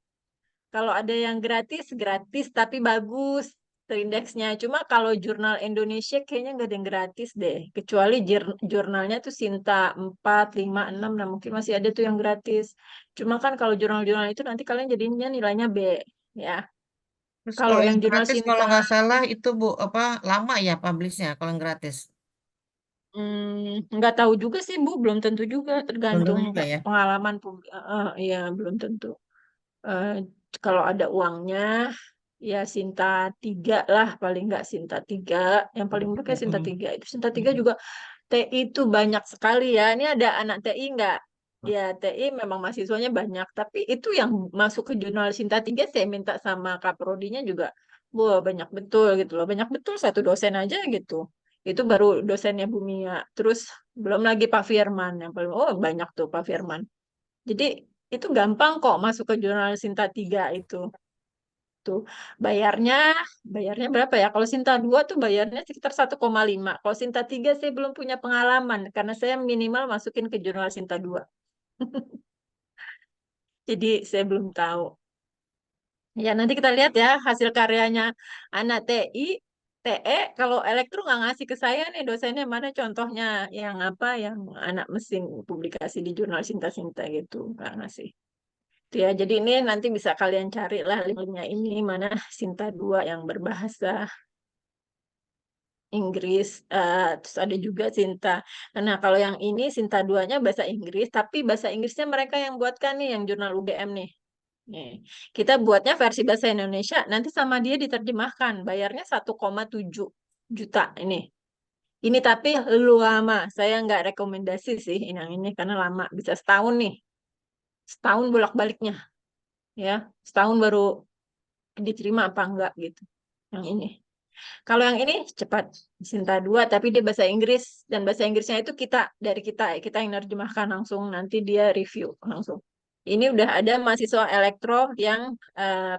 Kalau ada yang gratis, gratis tapi bagus indeksnya. Cuma kalau jurnal Indonesia kayaknya nggak ada yang gratis deh. Kecuali jurnalnya tuh Sinta 4, 5, 6. Nah mungkin masih ada tuh yang gratis. Cuma kan kalau jurnal-jurnal itu nanti kalian jadinya nilainya B. Ya. Terus Kalau kalau yang yang jurnal gratis Sinta, kalau nggak salah itu Bu apa lama ya publishnya kalau yang gratis? nggak tahu juga sih Bu. Belum tentu juga. Belum Tergantung tentu juga ya. pengalaman. Iya, belum tentu. Eh, Kalau ada uangnya, ya Sinta 3 lah, paling nggak Sinta 3. Yang paling murah kayak Sinta 3. Itu Sinta 3 juga TI itu banyak sekali ya. Ini ada anak TI nggak? Ya TI memang mahasiswanya banyak. Tapi itu yang masuk ke jurnal Sinta 3 saya minta sama Kaprodinya juga Wah, banyak betul gitu loh. Banyak betul satu dosen aja gitu. Itu baru dosennya Bumia. Terus belum lagi Pak Firman yang paling oh banyak tuh Pak Firman. Jadi itu gampang kok masuk ke jurnal Sinta 3 itu. Tuh bayarnya bayarnya berapa ya? Kalau Sinta 2 tuh bayarnya sekitar 1,5. Kalau Sinta 3 saya belum punya pengalaman karena saya minimal masukin ke jurnal Sinta 2. Jadi saya belum tahu. Ya, nanti kita lihat ya hasil karyanya anak TI, TE. Kalau elektro nggak ngasih ke saya nih dosennya mana contohnya yang apa yang anak mesin publikasi di jurnal Sinta-Sinta gitu nggak ngasih. Itu ya, jadi ini nanti bisa kalian cari lah linknya ini mana Sinta 2 yang berbahasa Inggris. Terus ada juga Sinta. Nah, kalau yang ini Sinta 2-nya bahasa Inggris, tapi bahasa Inggrisnya mereka yang buatkan nih yang jurnal UGM nih. Nih, kita buatnya versi bahasa Indonesia, nanti sama dia diterjemahkan. Bayarnya 1,7 juta ini. Ini tapi lama. Saya nggak rekomendasi sih yang ini karena lama. Bisa setahun nih. Setahun bolak-baliknya. Ya, setahun baru diterima apa enggak gitu. Yang ini. Kalau yang ini cepat. Sinta 2, tapi dia bahasa Inggris. Dan bahasa Inggrisnya itu dari kita yang nerjemahkan langsung. Nanti dia review langsung. Ini udah ada mahasiswa elektro yang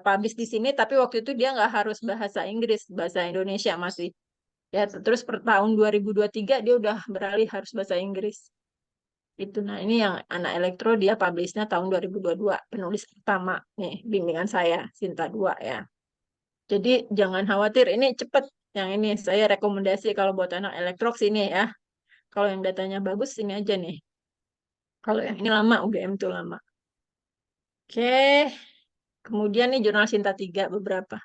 publish di sini, tapi waktu itu dia nggak harus bahasa Inggris, bahasa Indonesia masih. Ya, terus per tahun 2023 dia udah beralih harus bahasa Inggris. Itu, nah ini yang anak elektro dia publishnya tahun 2022, penulis pertama nih bimbingan saya, Sinta 2 ya. Jadi jangan khawatir, ini cepet. Yang ini saya rekomendasi kalau buat anak elektro sini ya. Kalau yang datanya bagus ini aja nih. Kalau yang ini lama, UGM tuh lama. Oke, kemudian nih jurnal Sinta 3 beberapa.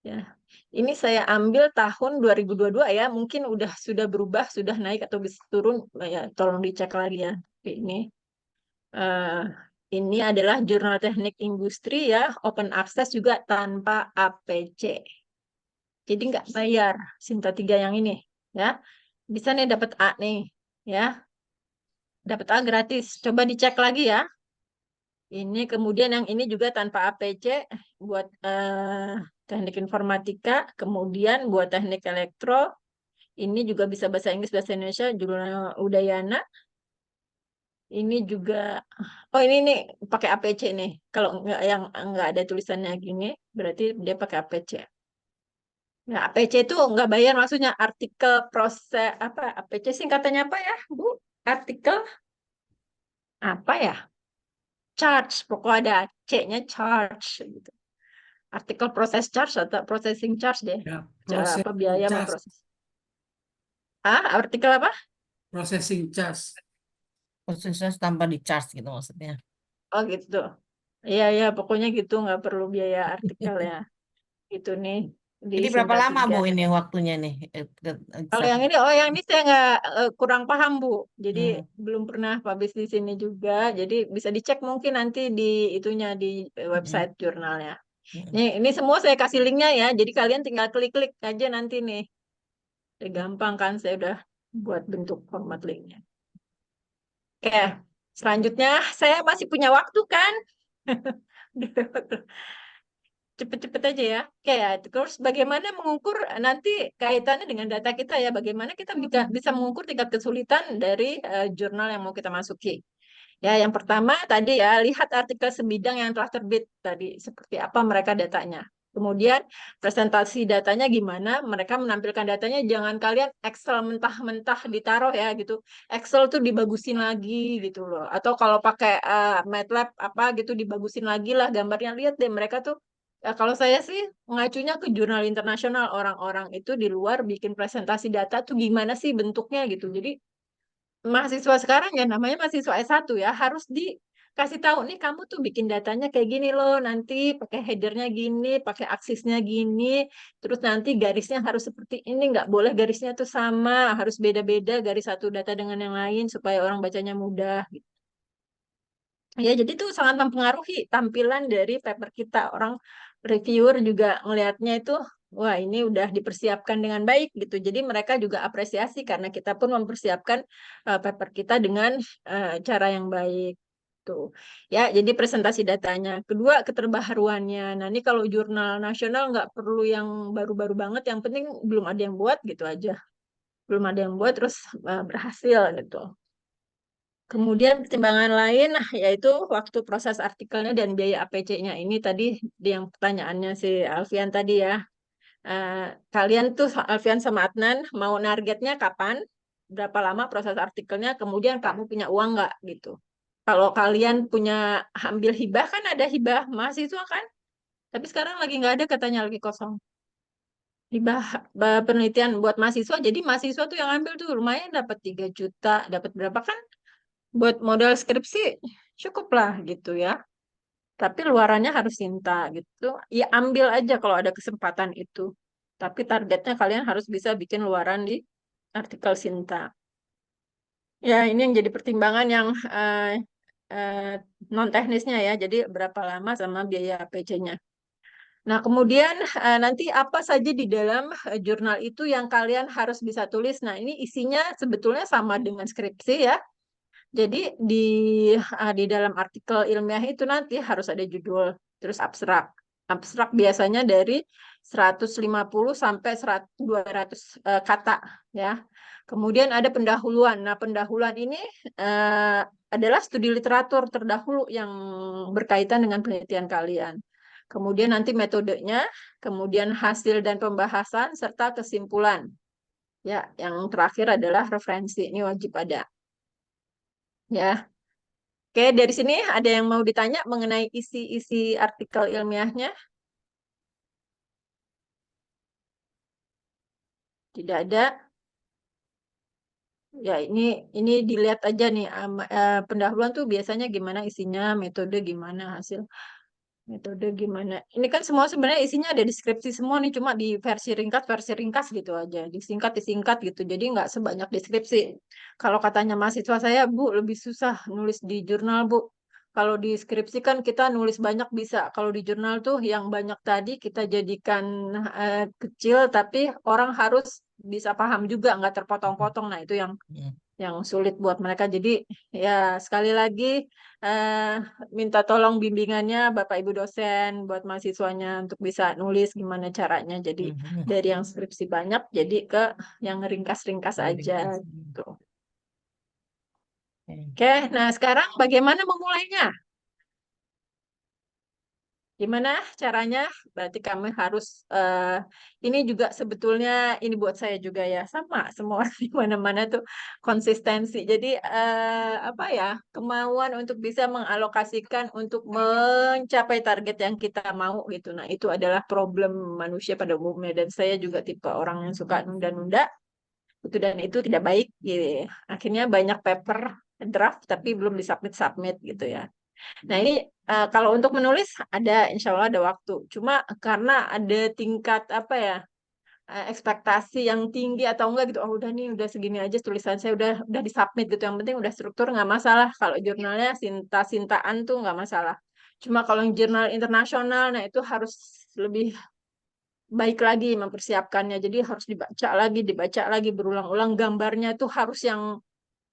Ya. Ini saya ambil tahun 2022 ya, mungkin sudah berubah, sudah naik atau bisa turun, ya tolong dicek lagi ya. Ini eh, ini adalah jurnal teknik industri ya, open access juga tanpa APC. Jadi nggak bayar Sinta 3 yang ini ya. Bisa nih dapat A nih ya. Dapat A gratis. Coba dicek lagi ya. Ini kemudian yang ini juga tanpa APC buat teknik informatika, kemudian buat teknik elektro, ini juga bisa bahasa Inggris, bahasa Indonesia, jurnal Udayana. Ini juga, oh ini nih pakai APC nih. Kalau nggak ada tulisannya gini, berarti dia pakai APC. Nah, APC itu nggak bayar maksudnya artikel proses apa? APC singkatannya apa ya, Bu? Artikel apa ya? Charge, pokoknya ada C-nya charge gitu. Artikel proses charge atau processing charge deh. Ya, Apa biaya charge, memproses. Artikel apa? processing charge. Khususnya tanpa di charge gitu maksudnya. Oh gitu. Iya ya, pokoknya gitu nggak perlu biaya artikel ya. Gitu nih di Jadi berapa Sinta lama 3. Bu ini waktunya nih? Kalau yang ini, yang ini saya nggak kurang paham Bu. Jadi Hmm. belum pernah publish di sini juga. Jadi bisa dicek mungkin nanti di itunya di website jurnalnya. Ini semua saya kasih linknya ya. Jadi kalian tinggal klik-klik aja nanti nih. Udah gampang kan saya udah buat bentuk format linknya. Oke, selanjutnya saya masih punya waktu kan? Cepet-cepet aja ya. Oke, ya. Terus bagaimana mengukur nanti kaitannya dengan data kita ya? Bagaimana kita bisa mengukur tingkat kesulitan dari jurnal yang mau kita masuki? Ya, yang pertama tadi ya, lihat artikel sebidang yang telah terbit tadi, seperti apa mereka datanya. Kemudian presentasi datanya gimana, mereka menampilkan datanya, jangan kalian Excel mentah-mentah ditaruh ya gitu. Excel tuh dibagusin lagi gitu loh. Atau kalau pakai MATLAB apa gitu dibagusin lagi lah gambarnya. Lihat deh mereka tuh, kalau saya sih ngacunya ke jurnal internasional, orang-orang itu di luar bikin presentasi data tuh gimana sih bentuknya gitu. Jadi mahasiswa sekarang ya namanya mahasiswa S1 ya harus dikasih tahu nih kamu tuh bikin datanya kayak gini loh nanti pakai headernya gini pakai aksisnya gini terus nanti garisnya harus seperti ini nggak boleh garisnya tuh sama harus beda-beda garis satu data dengan yang lain supaya orang bacanya mudah gitu. Ya jadi itu sangat mempengaruhi tampilan dari paper kita orang reviewer juga ngelihatnya itu wah ini udah dipersiapkan dengan baik gitu. Jadi mereka juga apresiasi karena kita pun mempersiapkan paper kita dengan cara yang baik. gitu. Ya, jadi presentasi datanya. Kedua, keterbaharuannya. Nah, ini kalau jurnal nasional nggak perlu yang baru-baru banget, yang penting belum ada yang buat gitu aja. Belum ada yang buat terus berhasil gitu. Kemudian pertimbangan lain yaitu waktu proses artikelnya dan biaya APC-nya. Ini tadi yang pertanyaannya si Alfian tadi ya. Kalian tuh Alfian sama Adnan mau targetnya kapan? Berapa lama proses artikelnya? Kemudian kamu punya uang nggak gitu? Kalau kalian punya ambil hibah, kan ada hibah mahasiswa kan? Tapi sekarang lagi nggak ada, katanya lagi kosong. Hibah penelitian buat mahasiswa. Jadi mahasiswa tuh yang ambil tuh lumayan, dapat 3 juta, dapat berapa kan? Buat modal skripsi cukup lah gitu ya. Tapi luarannya harus cinta gitu. Ya ambil aja kalau ada kesempatan itu. Tapi targetnya kalian harus bisa bikin luaran di artikel Sinta. Ya, ini yang jadi pertimbangan yang non teknisnya ya. Jadi berapa lama sama biaya PC-nya. Nah, kemudian nanti apa saja di dalam jurnal itu yang kalian harus bisa tulis. Nah, ini isinya sebetulnya sama dengan skripsi ya. Jadi di dalam artikel ilmiah itu nanti harus ada judul, terus abstrak. Abstrak biasanya dari 150 sampai 200 kata ya. Kemudian ada pendahuluan. Nah, pendahuluan ini adalah studi literatur terdahulu yang berkaitan dengan penelitian kalian. Kemudian nanti metodenya, kemudian hasil dan pembahasan serta kesimpulan. Ya, yang terakhir adalah referensi. Ini wajib ada. Ya. Oke, dari sini ada yang mau ditanya mengenai isi-isi artikel ilmiahnya? Tidak ada. Ya, ini dilihat aja nih pendahuluan tuh biasanya gimana isinya, metode gimana, hasil metode gimana. Ini kan semua sebenarnya isinya ada deskripsi semua nih, cuma di versi ringkas gitu aja, disingkat gitu. Jadi nggak sebanyak deskripsi. Kalau katanya mahasiswa saya, Bu, lebih susah nulis di jurnal, Bu. Kalau di skripsi kan kita nulis banyak bisa. Kalau di jurnal tuh yang banyak tadi kita jadikan kecil, tapi orang harus bisa paham juga, nggak terpotong-potong. Nah, itu yang sulit buat mereka. Jadi ya sekali lagi eh, minta tolong bimbingannya Bapak Ibu dosen buat mahasiswanya untuk bisa nulis gimana caranya. Jadi dari yang skripsi banyak jadi ke yang ringkas-ringkas aja gitu. Oke, nah sekarang bagaimana memulainya? Gimana caranya? Berarti kami harus ini juga sebetulnya ini buat saya juga ya, sama semua orang di mana-mana tuh konsistensi. Jadi apa ya, kemauan untuk bisa mengalokasikan untuk mencapai target yang kita mau gitu. Nah, itu adalah problem manusia pada umumnya, dan saya juga tipe orang yang suka nunda-nunda itu, dan itu tidak baik gitu. Akhirnya banyak paper draft tapi belum disubmit gitu ya. Nah, ini kalau untuk menulis ada, insya Allah ada waktu. Cuma karena ada tingkat apa ya, ekspektasi yang tinggi atau enggak gitu. Oh, udah nih, udah segini aja tulisan saya udah disubmit gitu. Yang penting udah struktur, nggak masalah. Kalau jurnalnya sinta-sintaan tuh nggak masalah. Cuma kalau yang jurnal internasional, nah itu harus lebih baik lagi mempersiapkannya. Jadi harus dibaca lagi berulang-ulang. Gambarnya itu harus yang,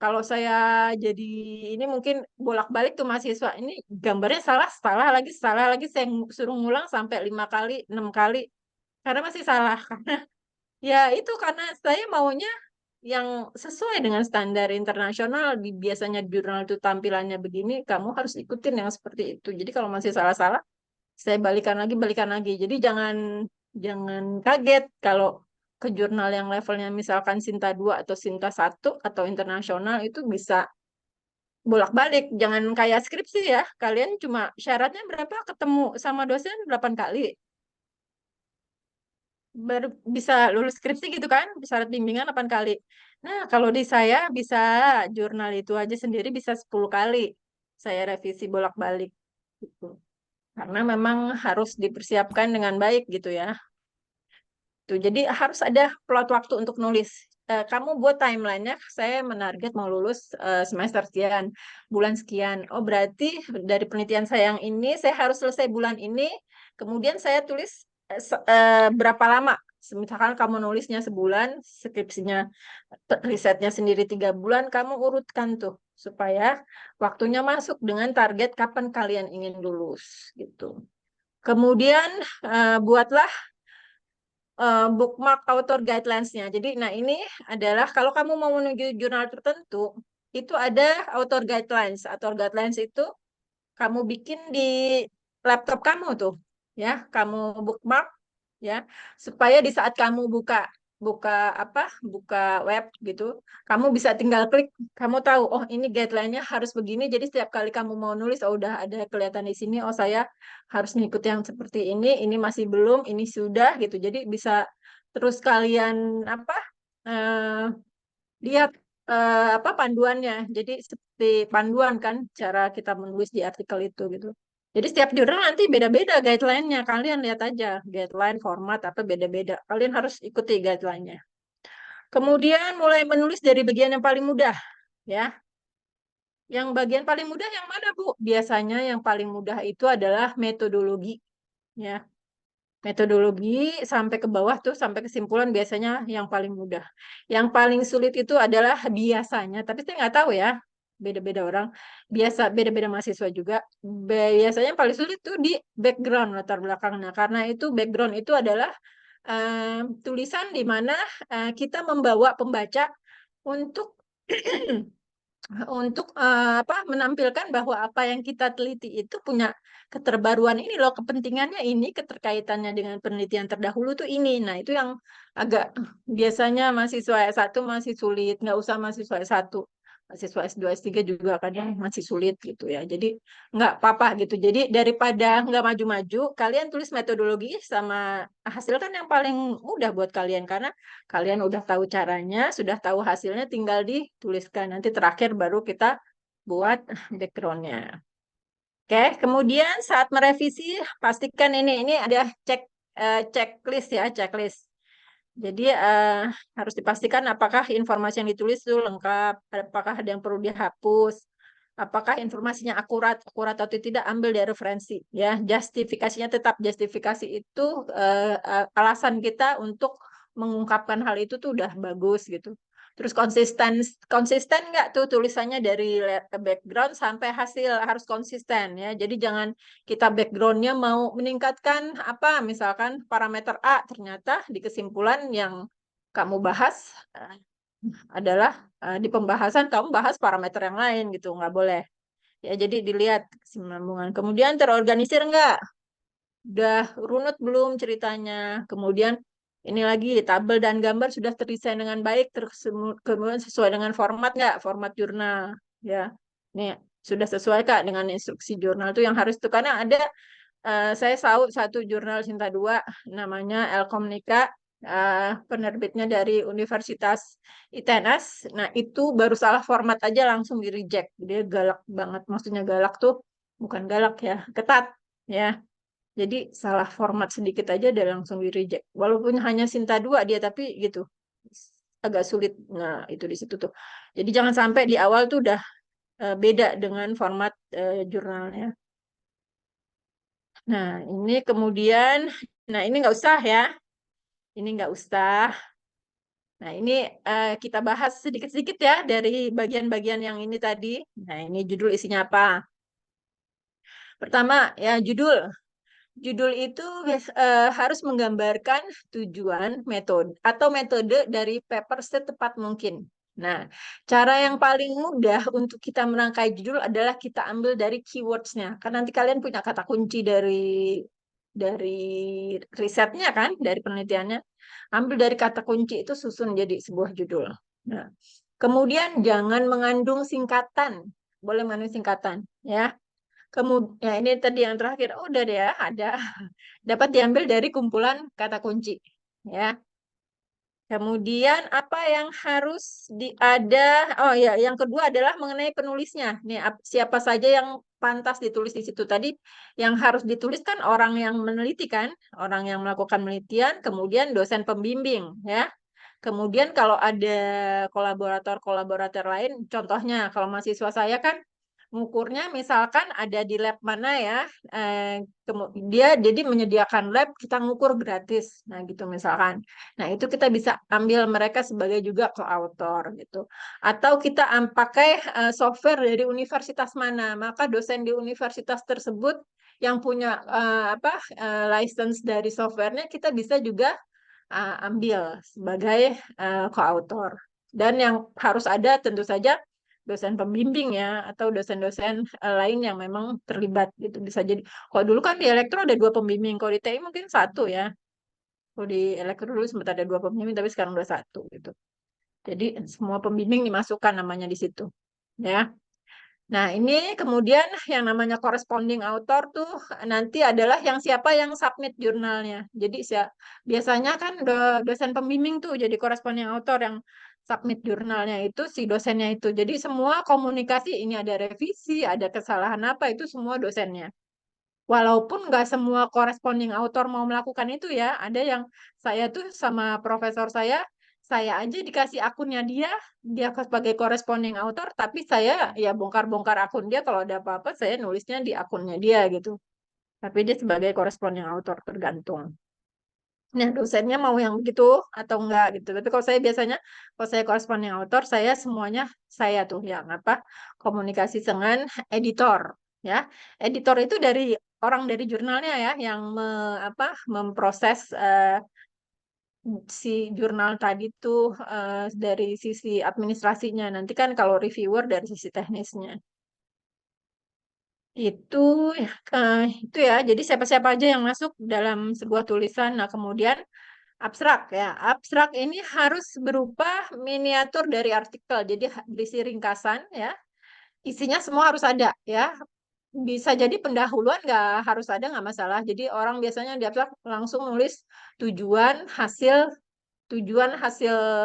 kalau saya jadi ini mungkin bolak-balik tuh mahasiswa, ini gambarnya salah lagi, saya suruh ngulang sampai 5 kali, 6 kali, karena masih salah. Karena ya itu karena saya maunya yang sesuai dengan standar internasional. Biasanya jurnal itu tampilannya begini, kamu harus ikutin yang seperti itu. Jadi kalau masih salah-salah, saya balikan lagi. Jadi jangan kaget kalau ke jurnal yang levelnya misalkan Sinta 2 atau Sinta 1 atau internasional itu bisa bolak-balik. Jangan kayak skripsi ya. Kalian cuma syaratnya berapa? Ketemu sama dosen 8 kali. Baru bisa lulus skripsi gitu kan? Syarat bimbingan 8 kali. Nah, kalau di saya bisa jurnal itu aja sendiri bisa 10 kali. Saya revisi bolak-balik gitu. Karena memang harus dipersiapkan dengan baik gitu ya. Tuh, jadi harus ada plot waktu untuk nulis. Kamu buat timelinenya, saya menarget mau lulus semester sekian, bulan sekian. Oh, berarti dari penelitian saya yang ini, saya harus selesai bulan ini, kemudian saya tulis berapa lama Misalkan kamu nulisnya sebulan, skripsinya risetnya sendiri 3 bulan, kamu urutkan tuh supaya waktunya masuk dengan target kapan kalian ingin lulus gitu. Kemudian buatlah bookmark author guidelines-nya. Jadi, nah ini adalah kalau kamu mau menuju jurnal tertentu, itu ada author guidelines. Author guidelines itu kamu bikin di laptop kamu tuh, ya, kamu bookmark, ya, supaya di saat kamu buka web gitu, kamu bisa tinggal klik, kamu tahu, oh ini guideline-nya harus begini, jadi setiap kali kamu mau nulis, oh udah ada kelihatan di sini, oh saya harus ngikut yang seperti ini masih belum, ini sudah gitu, jadi bisa terus kalian eh, lihat panduannya, jadi seperti panduan kan cara kita menulis di artikel itu gitu. Jadi setiap jurnal nanti beda-beda guideline-nya. Kalian lihat aja guideline format apa beda-beda. Kalian harus ikuti guideline-nya. Kemudian mulai menulis dari bagian yang paling mudah, ya. Yang bagian paling mudah yang mana, Bu? Biasanya yang paling mudah itu adalah metodologi, ya. Metodologi sampai ke bawah tuh sampai kesimpulan biasanya yang paling mudah. Yang paling sulit itu adalah biasanya, tapi saya nggak tahu ya, beda-beda orang, beda-beda mahasiswa juga. Biasanya yang paling sulit tuh di background latar belakangnya, karena itu background itu adalah tulisan di mana kita membawa pembaca untuk untuk menampilkan bahwa apa yang kita teliti itu punya keterbaruan ini loh, kepentingannya ini, keterkaitannya dengan penelitian terdahulu tuh ini. Nah, itu yang agak biasanya mahasiswa S1 masih sulit, nggak usah mahasiswa S1. Mahasiswa S2, S3 juga kadang masih sulit gitu ya. Jadi nggak apa-apa gitu. Jadi daripada nggak maju-maju, kalian tulis metodologi sama hasil kan yang paling mudah buat kalian. Karena kalian udah tahu caranya, sudah tahu hasilnya, tinggal dituliskan. Nanti terakhir baru kita buat background-nya. Oke, kemudian saat merevisi, pastikan ini ada checklist ya, checklist. Jadi harus dipastikan apakah informasi yang ditulis itu lengkap, apakah ada yang perlu dihapus, apakah informasinya akurat atau tidak, ambil dari referensi. Ya, justifikasinya tetap justifikasi itu alasan kita untuk mengungkapkan hal itu tuh udah bagus gitu. Terus konsisten nggak tuh tulisannya dari background sampai hasil, harus konsisten ya. Jadi jangan kita backgroundnya mau meningkatkan misalkan parameter A, ternyata di kesimpulan yang kamu bahas adalah di pembahasan kamu bahas parameter yang lain gitu, nggak boleh. Ya, jadi dilihat kesinambungan. Kemudian terorganisir nggak? Udah runut belum ceritanya? Kemudian ini lagi tabel dan gambar sudah terdesain dengan baik, kemudian sesuai dengan format nggak? Format jurnal, ya. Ini sudah sesuai Kak dengan instruksi jurnal itu yang harus itu, karena ada saya tahu satu jurnal Sinta 2 namanya Elkomnika, penerbitnya dari Universitas ITNS. Nah, itu baru salah format aja langsung di reject. Dia galak banget, maksudnya galak tuh bukan galak ya, ketat ya. Jadi salah format sedikit aja dia langsung di reject. Walaupun hanya Sinta 2 dia, tapi gitu. Agak sulit. Nah, itu di situ tuh. Jadi jangan sampai di awal tuh udah beda dengan format jurnalnya. Nah, ini kemudian, nah ini nggak usah ya. Ini nggak usah. Nah, ini kita bahas sedikit-sedikit ya dari bagian-bagian yang ini tadi. Nah, ini judul isinya apa? Pertama, ya judul. Judul itu harus menggambarkan tujuan, metode dari paper setepat mungkin. Nah, cara yang paling mudah untuk kita merangkai judul adalah kita ambil dari keywords-nya. Karena nanti kalian punya kata kunci dari risetnya kan, dari penelitiannya. Ambil dari kata kunci itu susun jadi sebuah judul. Nah, kemudian jangan mengandung singkatan. Boleh mengandung singkatan, ya. Kemudian ya ini tadi yang terakhir, udah deh ya, ada dapat diambil dari kumpulan kata kunci, ya. Kemudian apa yang harus ada? Oh ya, yang kedua adalah mengenai penulisnya. Nih, siapa saja yang pantas ditulis di situ tadi? Yang harus ditulis kan orang yang meneliti kan, orang yang melakukan penelitian, kemudian dosen pembimbing, ya. Kemudian kalau ada kolaborator lain, contohnya kalau mahasiswa saya kan Ngukurnya misalkan ada di lab mana ya, dia jadi menyediakan lab, kita ngukur gratis. Nah gitu misalkan. Nah itu kita bisa ambil mereka sebagai juga co-author gitu. Atau kita pakai software dari universitas mana, maka dosen di universitas tersebut yang punya license dari softwarenya kita bisa juga ambil sebagai co-author. Dan yang harus ada tentu saja dosen pembimbing ya, atau dosen-dosen lain yang memang terlibat gitu. Bisa jadi, kalau dulu kan di elektro ada 2 pembimbing, kalau di TI mungkin 1 ya. Kalau di elektro dulu sempat ada 2 pembimbing, tapi sekarang udah 1 gitu. Jadi semua pembimbing dimasukkan namanya di situ. Ya. Nah, ini kemudian yang namanya corresponding author tuh nanti adalah siapa yang submit jurnalnya. Jadi biasanya kan dosen pembimbing tuh jadi corresponding author, yang submit jurnalnya itu si dosennya itu. Jadi semua komunikasi, ini ada revisi, ada kesalahan apa, itu semua dosennya. Walaupun nggak semua corresponding author mau melakukan itu ya, ada yang saya tuh sama profesor saya aja dikasih akunnya dia sebagai corresponding author, tapi saya ya bongkar-bongkar akun dia, kalau ada apa-apa saya nulisnya di akunnya dia gitu. Tapi dia sebagai corresponding author, tergantung. Nah, dosennya mau yang begitu atau enggak gitu. Tapi kalau saya biasanya, kalau saya corresponding author, saya semuanya saya tuh yang komunikasi dengan editor ya. Editor itu dari orang dari jurnalnya ya, yang memproses si jurnal tadi tuh dari sisi administrasinya. Nanti kan kalau reviewer dari sisi teknisnya. Itu itu ya. Jadi siapa-siapa aja yang masuk dalam sebuah tulisan. Nah, kemudian abstrak ya. Abstrak ini harus berupa miniatur dari artikel. Jadi berisi ringkasan ya. Isinya semua harus ada ya. Bisa jadi pendahuluan nggak harus ada, nggak masalah. Jadi orang biasanya di abstrak langsung nulis tujuan, hasil,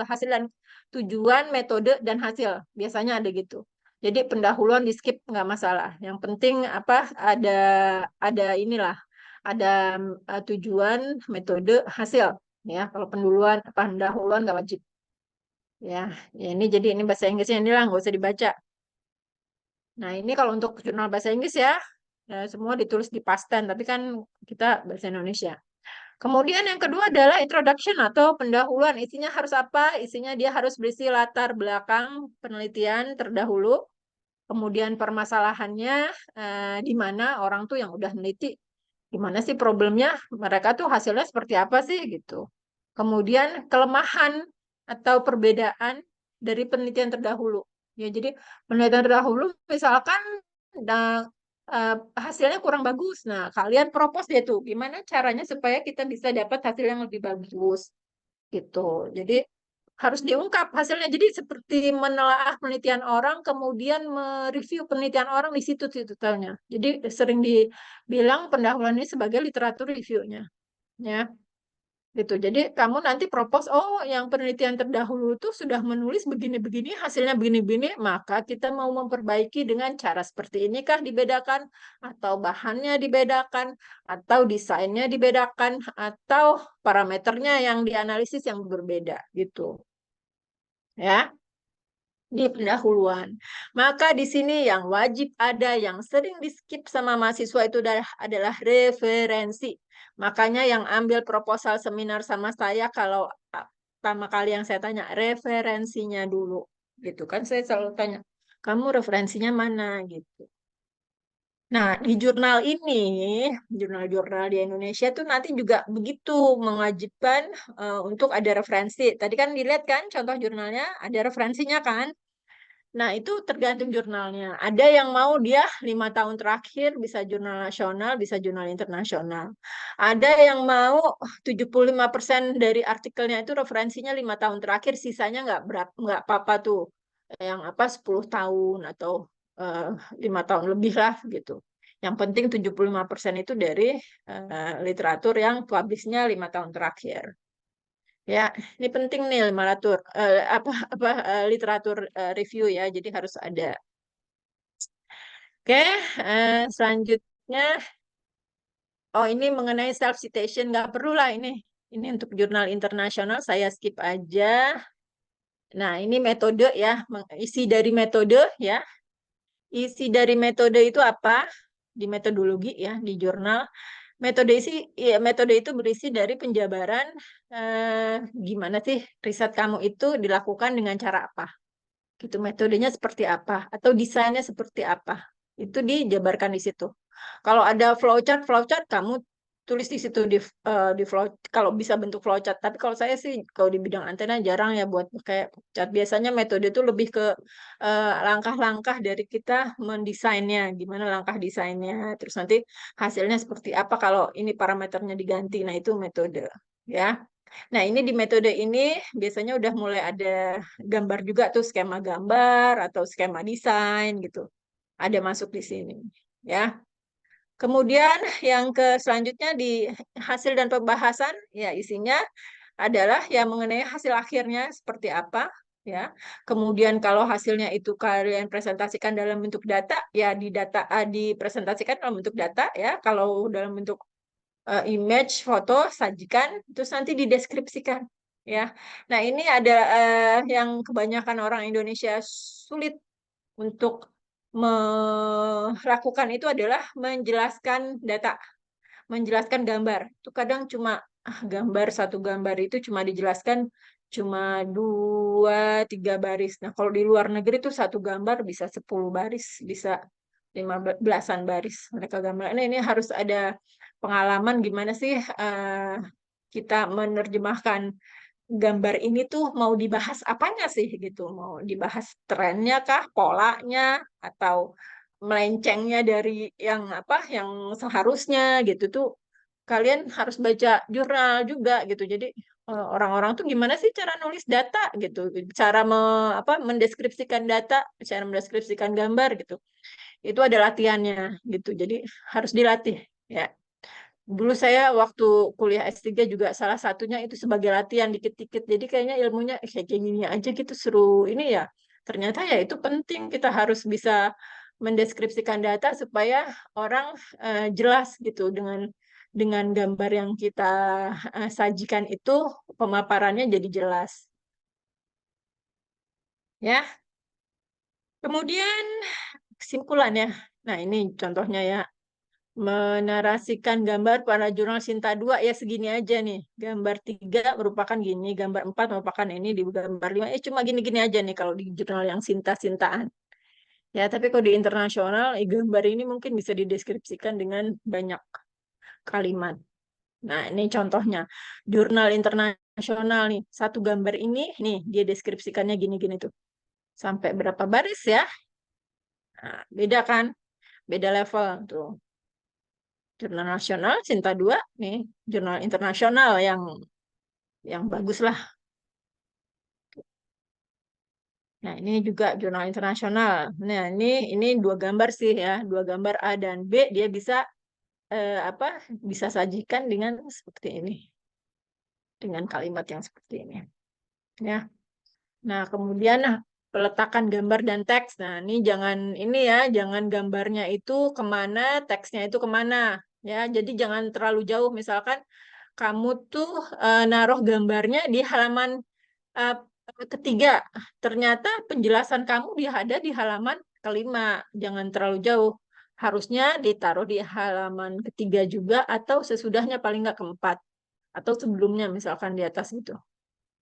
hasil dan tujuan, metode dan hasil. Biasanya ada gitu. Jadi pendahuluan di skip nggak masalah. Yang penting ada inilah, ada tujuan, metode, hasil. Ya, kalau pendahuluan nggak wajib. Ya, ini jadi ini bahasa Inggrisnya inilah, nggak usah dibaca. Nah, ini kalau untuk jurnal bahasa Inggris ya, semua ditulis di past tense, tapi kan kita bahasa Indonesia. Kemudian yang kedua adalah introduction atau pendahuluan. Isinya harus apa? Isinya dia harus berisi latar belakang penelitian terdahulu, kemudian permasalahannya di mana orang tuh yang udah meneliti, gimana sih problemnya, mereka tuh hasilnya seperti apa sih gitu. Kemudian kelemahan atau perbedaan dari penelitian terdahulu. Ya, jadi penelitian terdahulu misalkan hasilnya kurang bagus. Nah, kalian propose deh tuh gimana caranya supaya kita bisa dapat hasil yang lebih bagus gitu. Jadi harus diungkap hasilnya. Jadi seperti menelaah penelitian orang, kemudian mereview penelitian orang di situ detailnya. Jadi sering dibilang pendahuluan ini sebagai literatur reviewnya, ya. Gitu. Jadi kamu nanti propose, oh yang penelitian terdahulu itu sudah menulis begini-begini, hasilnya begini-begini, maka kita mau memperbaiki dengan cara seperti ini kah dibedakan, atau bahannya dibedakan, atau desainnya dibedakan, atau parameternya yang dianalisis yang berbeda gitu. Ya, di pendahuluan. Maka di sini yang wajib ada, yang sering di skip sama mahasiswa itu adalah referensi. Makanya yang ambil proposal seminar sama saya, kalau pertama kali yang saya tanya, referensinya dulu. Gitu kan, saya selalu tanya, kamu referensinya mana? Gitu. Nah, di jurnal ini, jurnal-jurnal di Indonesia tuh nanti juga begitu mewajibkan untuk ada referensi. Tadi kan dilihat kan contoh jurnalnya, ada referensinya kan? Nah, itu tergantung jurnalnya. Ada yang mau dia 5 tahun terakhir bisa jurnal nasional, bisa jurnal internasional. Ada yang mau 75% dari artikelnya itu referensinya 5 tahun terakhir, sisanya nggak apa-apa tuh. Yang 10 tahun atau 5 tahun lebih lah gitu. Yang penting 75% itu dari literatur yang publishnya 5 tahun terakhir. Ya, ini penting nih literatur review ya, jadi harus ada. Oke, selanjutnya, oh ini mengenai self citation, nggak perlu lah ini. Ini untuk jurnal internasional saya skip aja. Nah, ini metode ya, isi dari metode ya. isi dari metode itu apa? Di metodologi ya, di jurnal. Metode itu berisi dari penjabaran gimana sih riset kamu itu dilakukan dengan cara apa? Gitu, metodenya seperti apa atau desainnya seperti apa? Itu dijabarkan di situ. Kalau ada flowchart kamu tulis di situ di flow kalau bisa bentuk flowchart. Tapi kalau saya sih kalau di bidang antena jarang ya buat kayak chart. Biasanya metode itu lebih ke langkah-langkah dari kita mendesainnya, gimana langkah desainnya. Terus nanti hasilnya seperti apa kalau ini parameternya diganti. Nah, itu metode ya. Nah, ini di metode ini biasanya udah mulai ada gambar juga tuh, skema gambar atau skema desain gitu. Ada masuk di sini ya. Kemudian yang selanjutnya di hasil dan pembahasan, ya isinya adalah yang mengenai hasil akhirnya seperti apa, ya. Kemudian kalau hasilnya itu kalian presentasikan dalam bentuk data, ya dipresentasikan dalam bentuk data, ya. Kalau dalam bentuk image, foto, sajikan, terus nanti dideskripsikan, ya. Nah, ini ada yang kebanyakan orang Indonesia sulit untuk melakukan itu adalah menjelaskan data, menjelaskan gambar. Itu kadang cuma satu gambar itu cuma dijelaskan cuma 2-3 baris. Nah, kalau di luar negeri itu satu gambar bisa 10 baris, bisa 15-an baris mereka gambar. Nah, ini harus ada pengalaman gimana sih kita menerjemahkan gambar ini tuh mau dibahas apanya sih gitu, mau dibahas trennya kah, polanya, atau melencengnya dari yang apa yang seharusnya gitu tuh kalian harus baca jurnal juga gitu. Jadi orang-orang tuh gimana sih cara nulis data gitu, cara mendeskripsikan data, cara mendeskripsikan gambar gitu. Itu ada latihannya gitu. Jadi harus dilatih ya. Dulu saya waktu kuliah S3 juga salah satunya itu sebagai latihan dikit-dikit. Jadi kayaknya ilmunya kayak gini aja gitu seru ini ya. Ternyata ya itu penting kita harus bisa mendeskripsikan data supaya orang jelas gitu dengan gambar yang kita sajikan itu pemaparannya jadi jelas. Ya. Kemudian kesimpulan ya. Nah, ini contohnya ya. Menarasikan gambar pada jurnal Sinta 2 ya segini aja nih. Gambar 3 merupakan gini, gambar 4 merupakan ini, di gambar 5 cuma gini-gini aja nih kalau di jurnal yang Sinta-Sintaan. Ya, tapi kalau di internasional gambar ini mungkin bisa dideskripsikan dengan banyak kalimat. Nah, ini contohnya. Jurnal internasional nih, satu gambar ini nih dia deskripsikannya gini-gini tuh. Sampai berapa baris ya? Nah, beda kan? Beda level tuh. Jurnal nasional Sinta 2 nih, jurnal internasional yang bagus lah. Nah, ini juga jurnal internasional. Nah, ini dua gambar sih ya, dua gambar A dan B dia bisa bisa sajikan dengan seperti ini. Dengan kalimat yang seperti ini. Ya. Nah, kemudian peletakan gambar dan teks. Nah, ini ya, jangan gambarnya itu kemana, teksnya itu kemana. Ya, jadi jangan terlalu jauh. Misalkan kamu tuh naruh gambarnya di halaman uh, ketiga, ternyata penjelasan kamu ada di halaman kelima. Jangan terlalu jauh. Harusnya ditaruh di halaman ketiga juga atau sesudahnya paling nggak keempat. Atau sebelumnya misalkan di atas itu.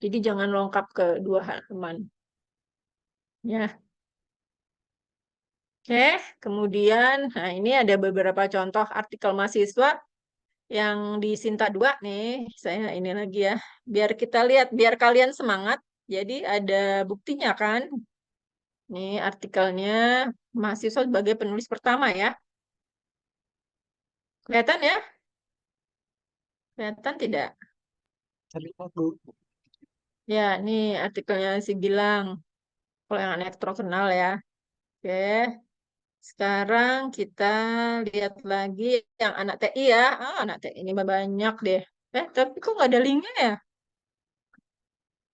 Jadi jangan lengkap ke 2 halaman. Ya, oke. Kemudian, nah ini ada beberapa contoh artikel mahasiswa yang di Sinta 2 nih. Saya ini lagi ya. Biar kita lihat, biar kalian semangat. Jadi ada buktinya kan. Nih artikelnya mahasiswa sebagai penulis pertama ya. Kelihatan ya? Kelihatan tidak? Terlihat, Bu. Ya, ini artikelnya si Gilang. Kalau yang elektro kenal ya. Oke. Sekarang kita lihat lagi yang anak TI ya. Anak TI ini banyak deh. Tapi kok nggak ada linknya ya?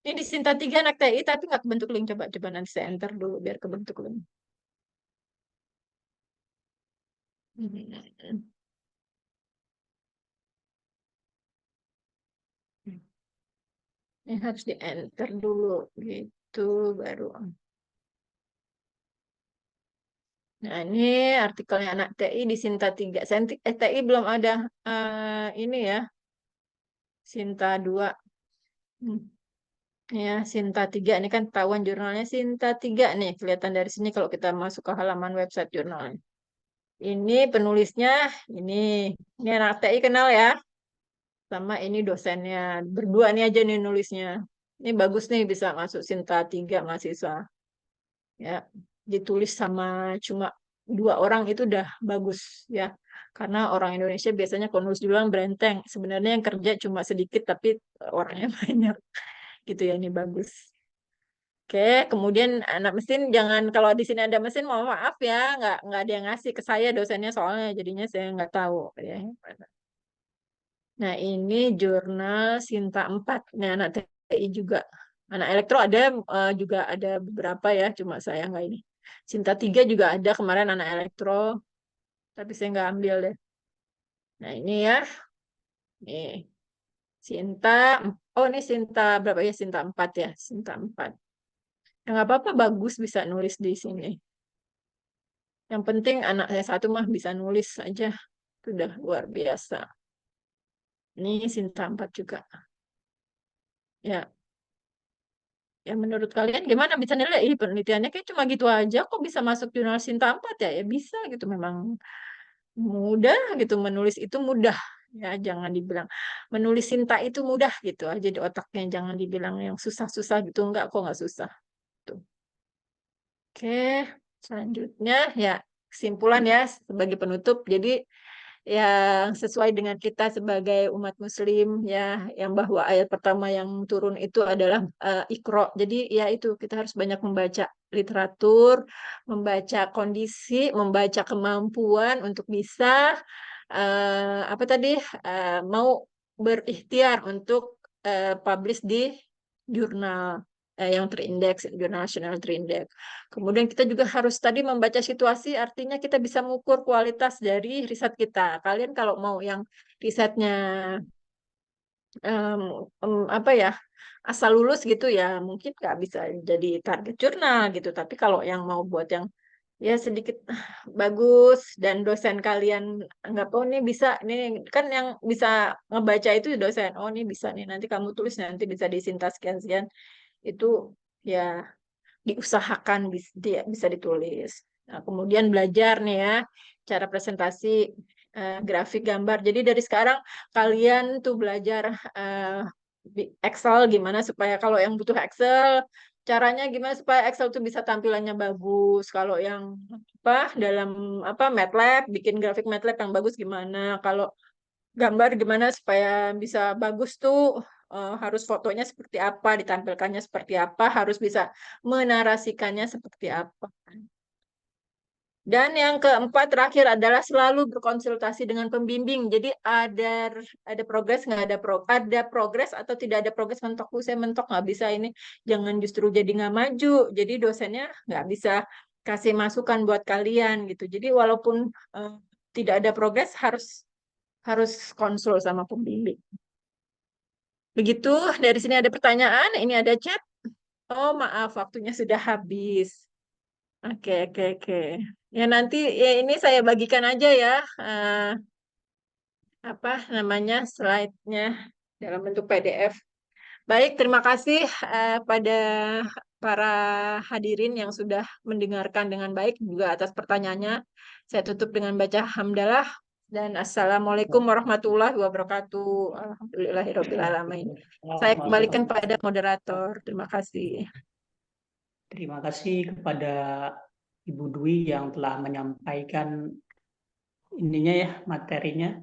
Ini di Sinta 3 anak TI, tapi nggak kebentuk link. Coba nanti saya enter dulu biar kebentuk link. Ini harus di enter dulu. Gitu, baru. Nah, ini artikelnya anak TI di Sinta 3. TI belum ada ini ya, Sinta 2. Ya, Sinta 3 ini kan ketahuan jurnalnya Sinta 3 nih, kelihatan dari sini kalau kita masuk ke halaman website jurnalnya. Ini penulisnya, ini anak TI kenal ya, sama ini dosennya. Berdua nih aja nih nulisnya. Ini bagus nih bisa masuk Sinta 3 mahasiswa. Ya, ditulis sama cuma 2 orang itu udah bagus ya. Karena orang Indonesia biasanya kalau nulis duluan berenteng. Sebenarnya yang kerja cuma sedikit tapi orangnya banyak. Gitu ya, ini bagus. Oke, kemudian anak mesin jangan, kalau di sini ada mesin mohon maaf ya, nggak ada yang ngasih ke saya dosennya soalnya jadinya saya nggak tahu ya. Nah, ini jurnal Sinta 4. Nah, anak TI juga. Anak elektro ada juga ada beberapa ya, cuma saya nggak ini. Sinta 3 juga ada kemarin anak elektro, tapi saya nggak ambil deh. Nah, ini ya. Nih. Sinta, oh ini Sinta berapa ya? Sinta 4 ya, Sinta 4. Ya, nggak apa-apa, bagus bisa nulis di sini. Yang penting anak saya satu mah bisa nulis aja. Sudah luar biasa. Ini Sinta 4 juga. Ya, ya menurut kalian gimana bisa nilai? Ih, penelitiannya kayak cuma gitu aja kok bisa masuk jurnal Sinta 4 ya? Ya bisa gitu, memang mudah gitu, menulis itu mudah. Ya, jangan dibilang menulis Sinta itu mudah gitu aja di otaknya, jangan dibilang yang susah-susah gitu, enggak kok, nggak susah. Tuh. Oke, selanjutnya ya kesimpulan ya sebagai penutup. Jadi yang sesuai dengan kita sebagai umat muslim ya, yang bahwa ayat pertama yang turun itu adalah Iqra. Jadi ya itu kita harus banyak membaca literatur, membaca kondisi, membaca kemampuan untuk bisa apa tadi mau berikhtiar untuk publish di jurnal yang terindeks, jurnal nasional terindeks. Kemudian kita juga harus tadi membaca situasi, artinya kita bisa mengukur kualitas dari riset kita. Kalian kalau mau yang risetnya apa ya, asal lulus gitu ya, mungkin nggak bisa jadi target jurnal gitu. Tapi kalau yang mau buat yang ya sedikit bagus dan dosen kalian anggap oh ini bisa, ini kan yang bisa ngebaca itu dosen, oh ini bisa nih, nanti kamu tulis nanti bisa disintas sekian-sekian, itu ya diusahakan bisa ditulis. Nah, kemudian belajar nih ya cara presentasi grafik gambar. Jadi dari sekarang kalian tuh belajar Excel gimana supaya kalau yang butuh Excel caranya gimana supaya Excel tuh bisa tampilannya bagus. Kalau yang apa dalam apa MATLAB bikin grafik MATLAB yang bagus gimana. Kalau gambar gimana supaya bisa bagus tuh harus fotonya seperti apa, ditampilkannya seperti apa, harus bisa menarasikannya seperti apa. Dan yang keempat terakhir adalah selalu berkonsultasi dengan pembimbing. Jadi ada progres nggak ada progres atau tidak ada progres, mentok saya mentok nggak bisa ini, jangan justru jadi nggak maju. Jadi dosennya nggak bisa kasih masukan buat kalian gitu. Jadi walaupun tidak ada progres harus konsul sama pembimbing. Begitu, dari sini ada pertanyaan, ini ada chat. Oh, maaf, waktunya sudah habis. Oke. Ya nanti ya ini saya bagikan aja ya, apa namanya slide-nya dalam bentuk PDF. Baik, terima kasih pada para hadirin yang sudah mendengarkan dengan baik juga atas pertanyaannya. Saya tutup dengan baca hamdalah dan assalamualaikum warahmatullahi wabarakatuh. Alhamdulillahirabbil alamin. Saya kembalikan pada moderator. Terima kasih. Terima kasih kepada Ibu Dwi yang telah menyampaikan ininya ya, materinya.